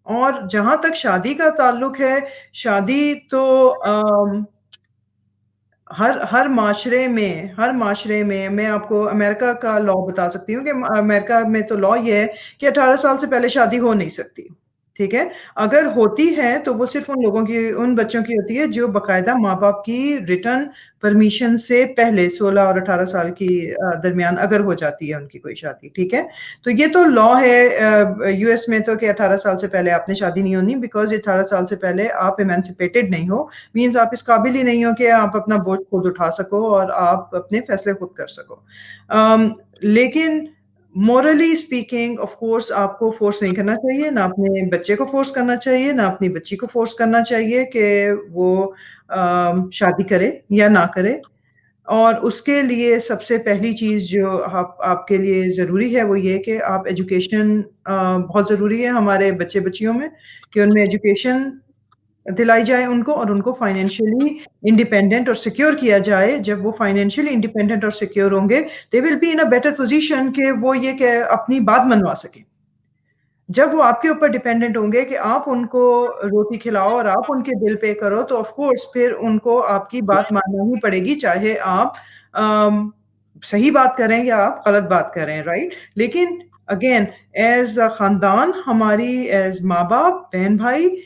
Speaker 4: और जहां तक शादी का ताल्लुक है, शादी तो हर माशरे में मैं आपको अमेरिका का लॉ बता सकती हूँ कि अमेरिका में तो लॉ ये है कि 18 साल से पहले शादी हो नहीं सकती, ठीक है। अगर होती है तो वो सिर्फ उन बच्चों की होती है जो बाकायदा माँ बाप की रिटर्न परमिशन से पहले 16 और 18 साल की दरमियान अगर हो जाती है उनकी कोई शादी, ठीक है। तो ये तो लॉ है यूएस में तो कि 18 साल से पहले आपने शादी नहीं होनी, बिकॉज 18 साल से पहले आप इमेंसिपेटेड नहीं हो, मीन्स आप इस काबिल ही नहीं हो कि आप अपना बोझ खुद उठा सको और आप अपने फैसले खुद कर सको। लेकिन मोरली स्पीकिंग ऑफ कोर्स आपको फोर्स नहीं करना चाहिए, ना अपने बच्चे को फोर्स करना चाहिए, ना अपनी बच्ची को फोर्स करना चाहिए कि वो शादी करे या ना करे। और उसके लिए सबसे पहली चीज़ जो आपके लिए ज़रूरी है वो ये कि आप एजुकेशन बहुत ज़रूरी है हमारे बच्चे बच्चियों में, कि उनमें एजुकेशन दिलाई जाए उनको और उनको फाइनेंशियली इंडिपेंडेंट और सिक्योर किया जाए। जब वो फाइनेंशियली इंडिपेंडेंट और सिक्योर होंगे, they will be in a better position कि वो ये कि अपनी बात मनवा सकें। जब वो आपके ऊपर डिपेंडेंट होंगे कि आप उनको रोटी खिलाओ और आप उनके बिल पे करो, तो ऑफ कोर्स फिर उनको आपकी बात मानना ही पड़ेगी, चाहे आप सही बात करें या आप गलत बात करें, राइट। लेकिन अगेन एज अ खानदान, हमारी एज माँ बाप, बहन भाई,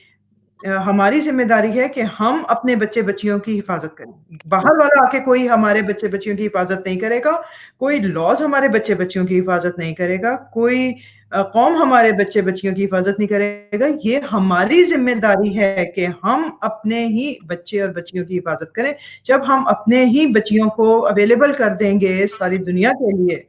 Speaker 4: हमारी जिम्मेदारी है कि हम अपने बच्चे बच्चियों की हिफाजत करें। बाहर वाला आके कोई हमारे बच्चे बच्चियों की हिफाजत नहीं करेगा, कोई लॉज हमारे बच्चे बच्चियों की हिफाजत नहीं करेगा, कोई कौम हमारे बच्चे बच्चियों की हिफाजत नहीं करेगा। ये हमारी जिम्मेदारी है कि हम अपने ही बच्चे और बच्चियों की हिफाजत करें। जब हम अपने ही बच्चियों को अवेलेबल कर देंगे सारी दुनिया के लिए,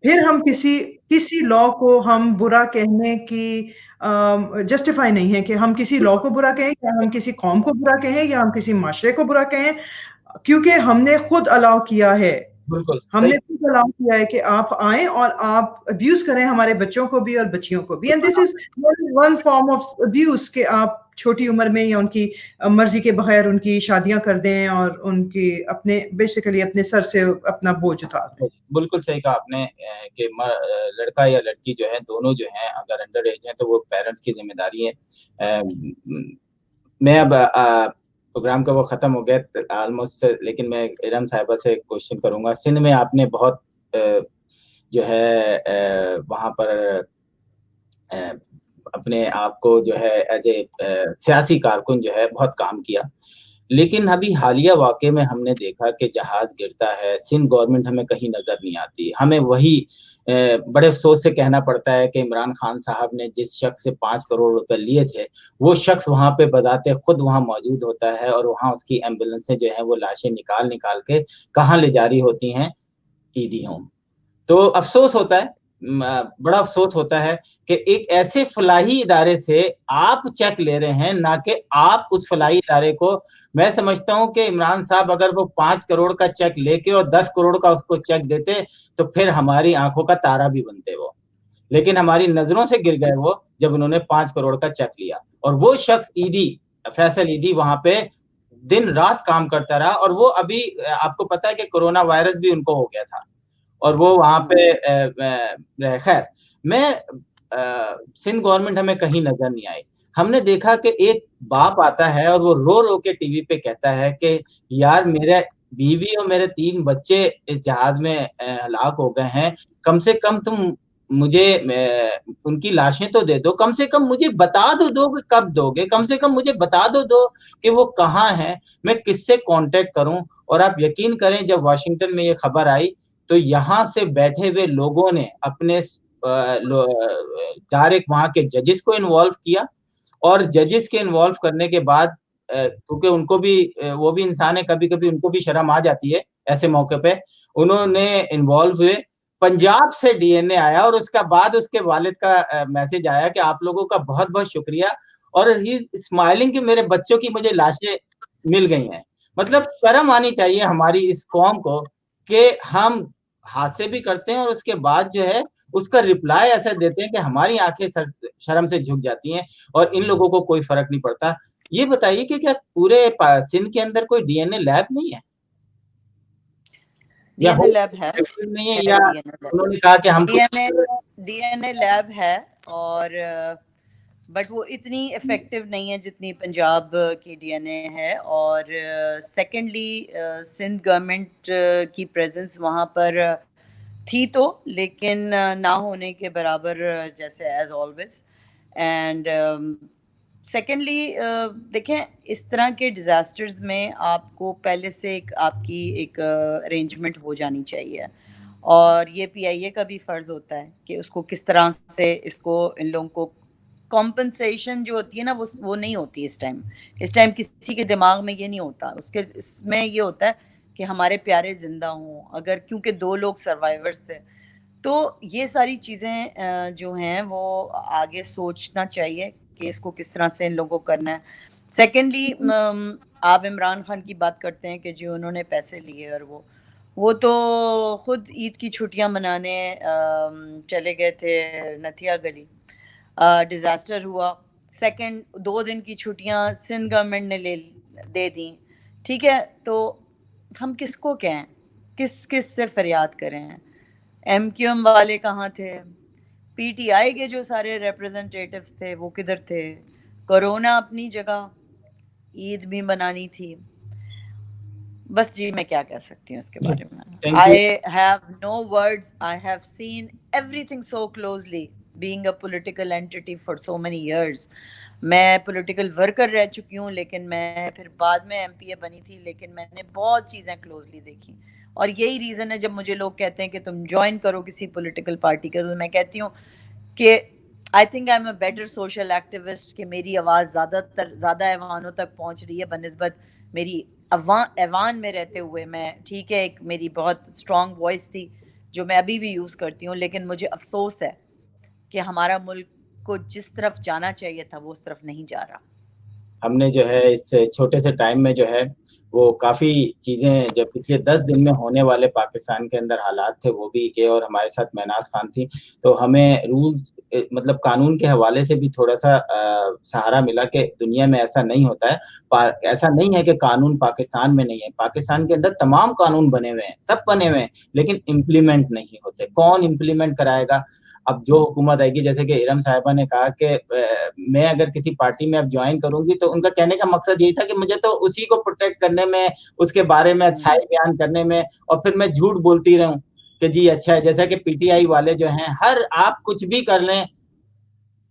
Speaker 4: फिर हम किसी लॉ को हम बुरा कहने की जस्टिफाई नहीं है कि हम किसी लॉ को बुरा कहें या हम किसी कौम को बुरा कहें या हम किसी माशरे को बुरा कहें, क्योंकि हमने खुद अलाउ किया है,
Speaker 2: बिल्कुल
Speaker 4: हमने खुद अलाउ किया है कि आप आएं और आप अब्यूज करें हमारे बच्चों को भी और बच्चियों को भी। And this is one form of abuse कि आप छोटी उम्र में या उनकी मर्जी के बगैर उनकी शादियां कर दें और उनकी अपने बेसिकली अपने सर से अपना बोझ उतार दें।
Speaker 2: बिल्कुल सही कहा आपने कि लड़का या लड़की जो है दोनों जो हैं अगर अंडर एज हैं तो वो पेरेंट्स की जिम्मेदारी है। मैं अब प्रोग्राम का वो ख़त्म हो गया ऑलमोस्ट, लेकिन मैं इरम साहिबा से क्वेश्चन करूँगा। सिंध में आपने बहुत जो है वहाँ पर अपने आप को जो है एज ए सियासी कारकुन जो है बहुत काम किया। लेकिन अभी हालिया वाक़े में हमने देखा कि जहाज़ गिरता है, सिंध गवर्नमेंट हमें कहीं नज़र नहीं आती। हमें वही बड़े अफ़सोस से कहना पड़ता है कि इमरान खान साहब ने जिस शख्स से 5 करोड़ रुपए लिए थे, वो शख्स वहाँ पे बज़ाते खुद वहाँ मौजूद होता है और वहाँ उसकी एम्बुलेंसें जो हैं वो लाशें निकाल-निकाल के कहाँ ले जा रही होती हैं? ईदी होम। तो अफ़सोस होता है, बड़ा अफ़सोस होता है कि एक ऐसे फलाही इदारे से आप चेक ले रहे हैं, ना कि आप उस फलाही इदारे को। मैं समझता हूँ कि इमरान साहब अगर वो 5 करोड़ का चेक लेके और 10 करोड़ का उसको चेक देते, तो फिर हमारी आँखों का तारा भी बनते वो। लेकिन हमारी नज़रों से गिर गए वो, जब उन्होंने 5 करोड़ का चेक लिया। और वो शख्स फैसल ईदी वहाँ पे दिन-रात काम करता रहा और वो अभी आपको पता है कि कोरोना वायरस भी उनको हो गया था। और वो वहाँ पे खैर मैं सिंध गवर्नमेंट हमें कहीं नज़र नहीं आई। हमने देखा कि एक बाप आता है और वो रो-रो के टीवी पे कहता है कि यार मेरे बीवी और मेरे 3 बच्चे इस जहाज़ में हलाक हो गए हैं। कम से कम तुम मुझे उनकी लाशें तो दे दो, कम से कम मुझे बता दो कि कब दोगे, कम से कम मुझे बता दो कि वो कहाँ हैं, मैं किससे कॉन्टैक्ट करूँ? और आप यकीन करें जब वाशिंगटन में ये खबर आई, तो यहाँ से बैठे हुए लोगों ने अपने डायरेक्ट वहाँ के जजेस को इन्वॉल्व किया और जजेस के इन्वॉल्व करने के बाद क्योंकि उनको भी वो भी इंसान है, कभी-कभी उनको भी शर्म आ जाती है ऐसे मौके पे, उन्होंने इन्वॉल्व हुए। पंजाब से डीएनए आया और उसका बाद उसके वालिद का मैसेज आया कि आप लोगों का बहुत-बहुत शुक्रिया और ही इज़ स्माइलिंग कि मेरे बच्चों की मुझे लाशें मिल गई हैं। मतलब शर्म आनी चाहिए हमारी इस कौम को कि हम हादसे भी करते हैं और उसके बाद जो है उसका रिप्लाई ऐसा देते हैं कि हमारी आँखें शर्म से झुक जाती हैं और इन लोगों को कोई फ़र्क नहीं पड़ता। ये बताइए कि क्या पूरे सिंध के अंदर कोई डीएनए लैब नहीं है? या
Speaker 3: डीएनए लैब है,
Speaker 2: नहीं है या
Speaker 3: डीएनए लैब
Speaker 2: उन्होंने कहा कि हम
Speaker 3: डीएनए लैब है और बट वो इतनी इफेक्टिव नहीं है जितनी पंजाब की डीएनए है। और सेकेंडली सिंध गवर्नमेंट की प्रेजेंस वहाँ पर थी तो, लेकिन ना होने के बराबर जैसे एज ऑलवेज। एंड सेकेंडली देखें, इस तरह के डिज़ास्टर्स में आपको पहले से आपकी एक अरेंजमेंट हो जानी चाहिए और ये पीआईए का भी फ़र्ज़ होता है कि उसको किस तरह से इसको इन लोगों को कॉम्पनसेशन जो होती है ना वो नहीं होती इस टाइम किसी के दिमाग में ये नहीं होता। उसके इसमें ये होता है कि हमारे प्यारे जिंदा हों, अगर क्योंकि 2 लोग सर्वाइवर्स थे। तो ये सारी चीज़ें जो हैं वो आगे सोचना चाहिए कि इसको किस तरह से इन लोगों को करना है। सेकेंडली आप इमरान खान की बात करते हैं कि जो उन्होंने पैसे लिए और वो तो खुद ईद की छुट्टियां मनाने चले गए थे नथिया गली, डिज़ास्टर हुआ, सेकंड 2 दिन की छुट्टियां सिंध गवर्नमेंट ने दे दी, ठीक है। तो हम किसको कहें, किस से फरियाद करें? एमक्यूएम वाले कहाँ थे? पीटीआई के जो सारे रिप्रेजेंटेटिव्स थे वो किधर थे? कोरोना अपनी जगह, ईद भी मनानी थी। बस जी, मैं क्या कह सकती हूँ इसके बारे में। I have no words, I have seen everything so closely being a political entity for so many years. मैं पॉलिटिकल वर्कर रह चुकी हूँ, लेकिन मैं फिर बाद में एमपीए बनी थी, लेकिन मैंने बहुत चीज़ें क्लोजली देखी। और यही रीज़न है जब मुझे लोग कहते हैं कि तुम ज्वाइन करो किसी पॉलिटिकल पार्टी के, तो मैं कहती हूँ कि I think I am a better social activist, कि मेरी आवाज़ ज़्यादा ऐवानों तक पहुँच रही है बनस्बत मेरी ऐवान में रहते हुए। मैं ठीक है, एक मेरी बहुत स्ट्रॉन्ग वॉइस थी जो मैं अभी भी यूज़ करती हूँ, लेकिन मुझे अफसोस है कि हमारा मुल्क को जिस तरफ जाना चाहिए था वो उस तरफ नहीं जा रहा।
Speaker 2: हमने जो है इस छोटे से टाइम में जो है वो काफ़ी चीज़ें, जब पिछले 10 दिन में होने वाले पाकिस्तान के अंदर हालात थे वो भी किए और हमारे साथ महनाज खान थी, तो हमें रूल्स मतलब कानून के हवाले से भी थोड़ा-सा सहारा मिला कि दुनिया में ऐसा नहीं होता है। ऐसा नहीं है कि कानून पाकिस्तान में नहीं है, पाकिस्तान के अंदर तमाम कानून बने हुए हैं, सब बने हुए हैं, लेकिन इम्प्लीमेंट नहीं होते। कौन इम्प्लीमेंट कराएगा? अब जो हुकूमत आएगी, जैसे कि इरम साहिबा ने कहा कि मैं अगर किसी पार्टी में अब ज्वाइन करूंगी, तो उनका कहने का मकसद यही था कि मुझे तो उसी को प्रोटेक्ट करने में, उसके बारे में अच्छाई बयान करने में, और फिर मैं झूठ बोलती रहूं कि जी अच्छा है। जैसा कि पीटीआई वाले जो हैं, हर आप कुछ भी कर लें,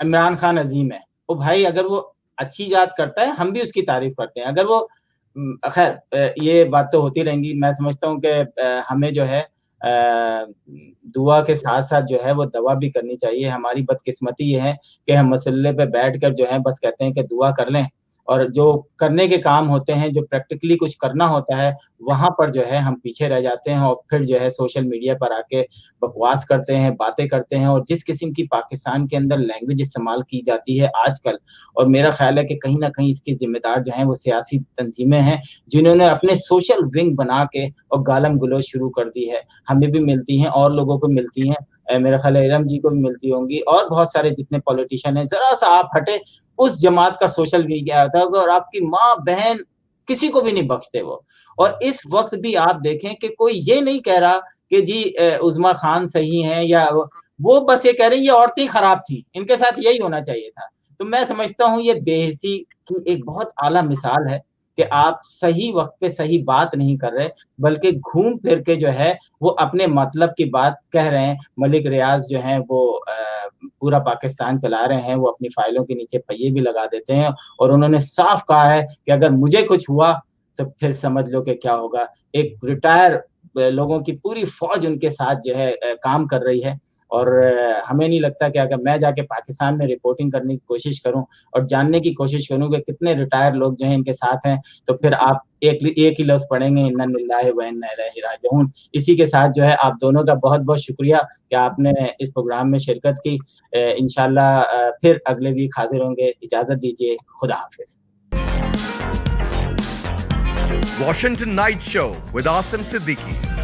Speaker 2: इमरान खान अजीम है। वो भाई अगर वो अच्छी बात करता है हम भी उसकी तारीफ करते हैं, अगर वो खैर ये बात तो होती रहेंगी। मैं समझता हूँ कि हमें जो है दुआ के साथ-साथ जो है वो दवा भी करनी चाहिए। हमारी बदकिस्मती ये है कि हम मसल्ले पे बैठकर जो है बस कहते हैं कि दुआ कर लें, और जो करने के काम होते हैं, जो प्रैक्टिकली कुछ करना होता है, वहाँ पर जो है हम पीछे रह जाते हैं और फिर जो है सोशल मीडिया पर आके बकवास करते हैं, बातें करते हैं। और जिस किस्म की पाकिस्तान के अंदर लैंग्वेज इस्तेमाल की जाती है आजकल, और मेरा ख़्याल है कि कहीं न कहीं इसकी ज़िम्मेदार जो हैं वो सियासी तंज़ीमें हैं, जिन्होंने अपने सोशल विंग बना के और गालम-गलौच शुरू कर दी है। हमें भी मिलती हैं और लोगों को मिलती हैं, मेरा ख़्याल है इरम जी को भी मिलती होंगी और बहुत सारे जितने पॉलिटिशियन हैं। ज़रा-सा आप हटे, उस जमात का सोशल मीडिया आता होगा और आपकी माँ-बहन किसी को भी नहीं बख्शते वो। और इस वक़्त भी आप देखें कि कोई ये नहीं कह रहा कि जी उज़मा खान सही हैं, या वो बस ये कह रहे हैं ये औरतें ही खराब थी, इनके साथ यही होना चाहिए था। तो मैं समझता हूँ ये बेहिसी की एक बहुत आला मिसाल है कि आप सही वक़्त पे सही बात नहीं कर रहे, बल्कि घूम फिर के जो है वो अपने मतलब की बात कह रहे हैं। मलिक रियाज़ जो हैं वो पूरा पाकिस्तान चला रहे हैं, वो अपनी फाइलों के नीचे पहिए भी लगा देते हैं और उन्होंने साफ कहा है कि अगर मुझे कुछ हुआ तो फिर समझ लो कि क्या होगा। एक रिटायर लोगों की पूरी फ़ौज उनके साथ जो है काम कर रही है। और हमें नहीं लगता कि अगर मैं जाके पाकिस्तान में रिपोर्टिंग करने की कोशिश करूँ और जानने की कोशिश करूँ कि कितने रिटायर लोग जो हैं इनके साथ हैं, तो फिर आप एक ही लफ्ज़ पढ़ेंगे, इन्ना लिल्लाहि व इन्ना इलैहि राजिऊन। इसी के साथ जो है आप दोनों का बहुत-बहुत शुक्रिया कि आपने इस प्रोग्राम में शिरकत की। इंशाअल्लाह फिर अगले वीक हाज़िर होंगे। इजाज़त दीजिए। खुदा हाफ़िज़।
Speaker 1: Washington Night Show with Asim Siddiqui.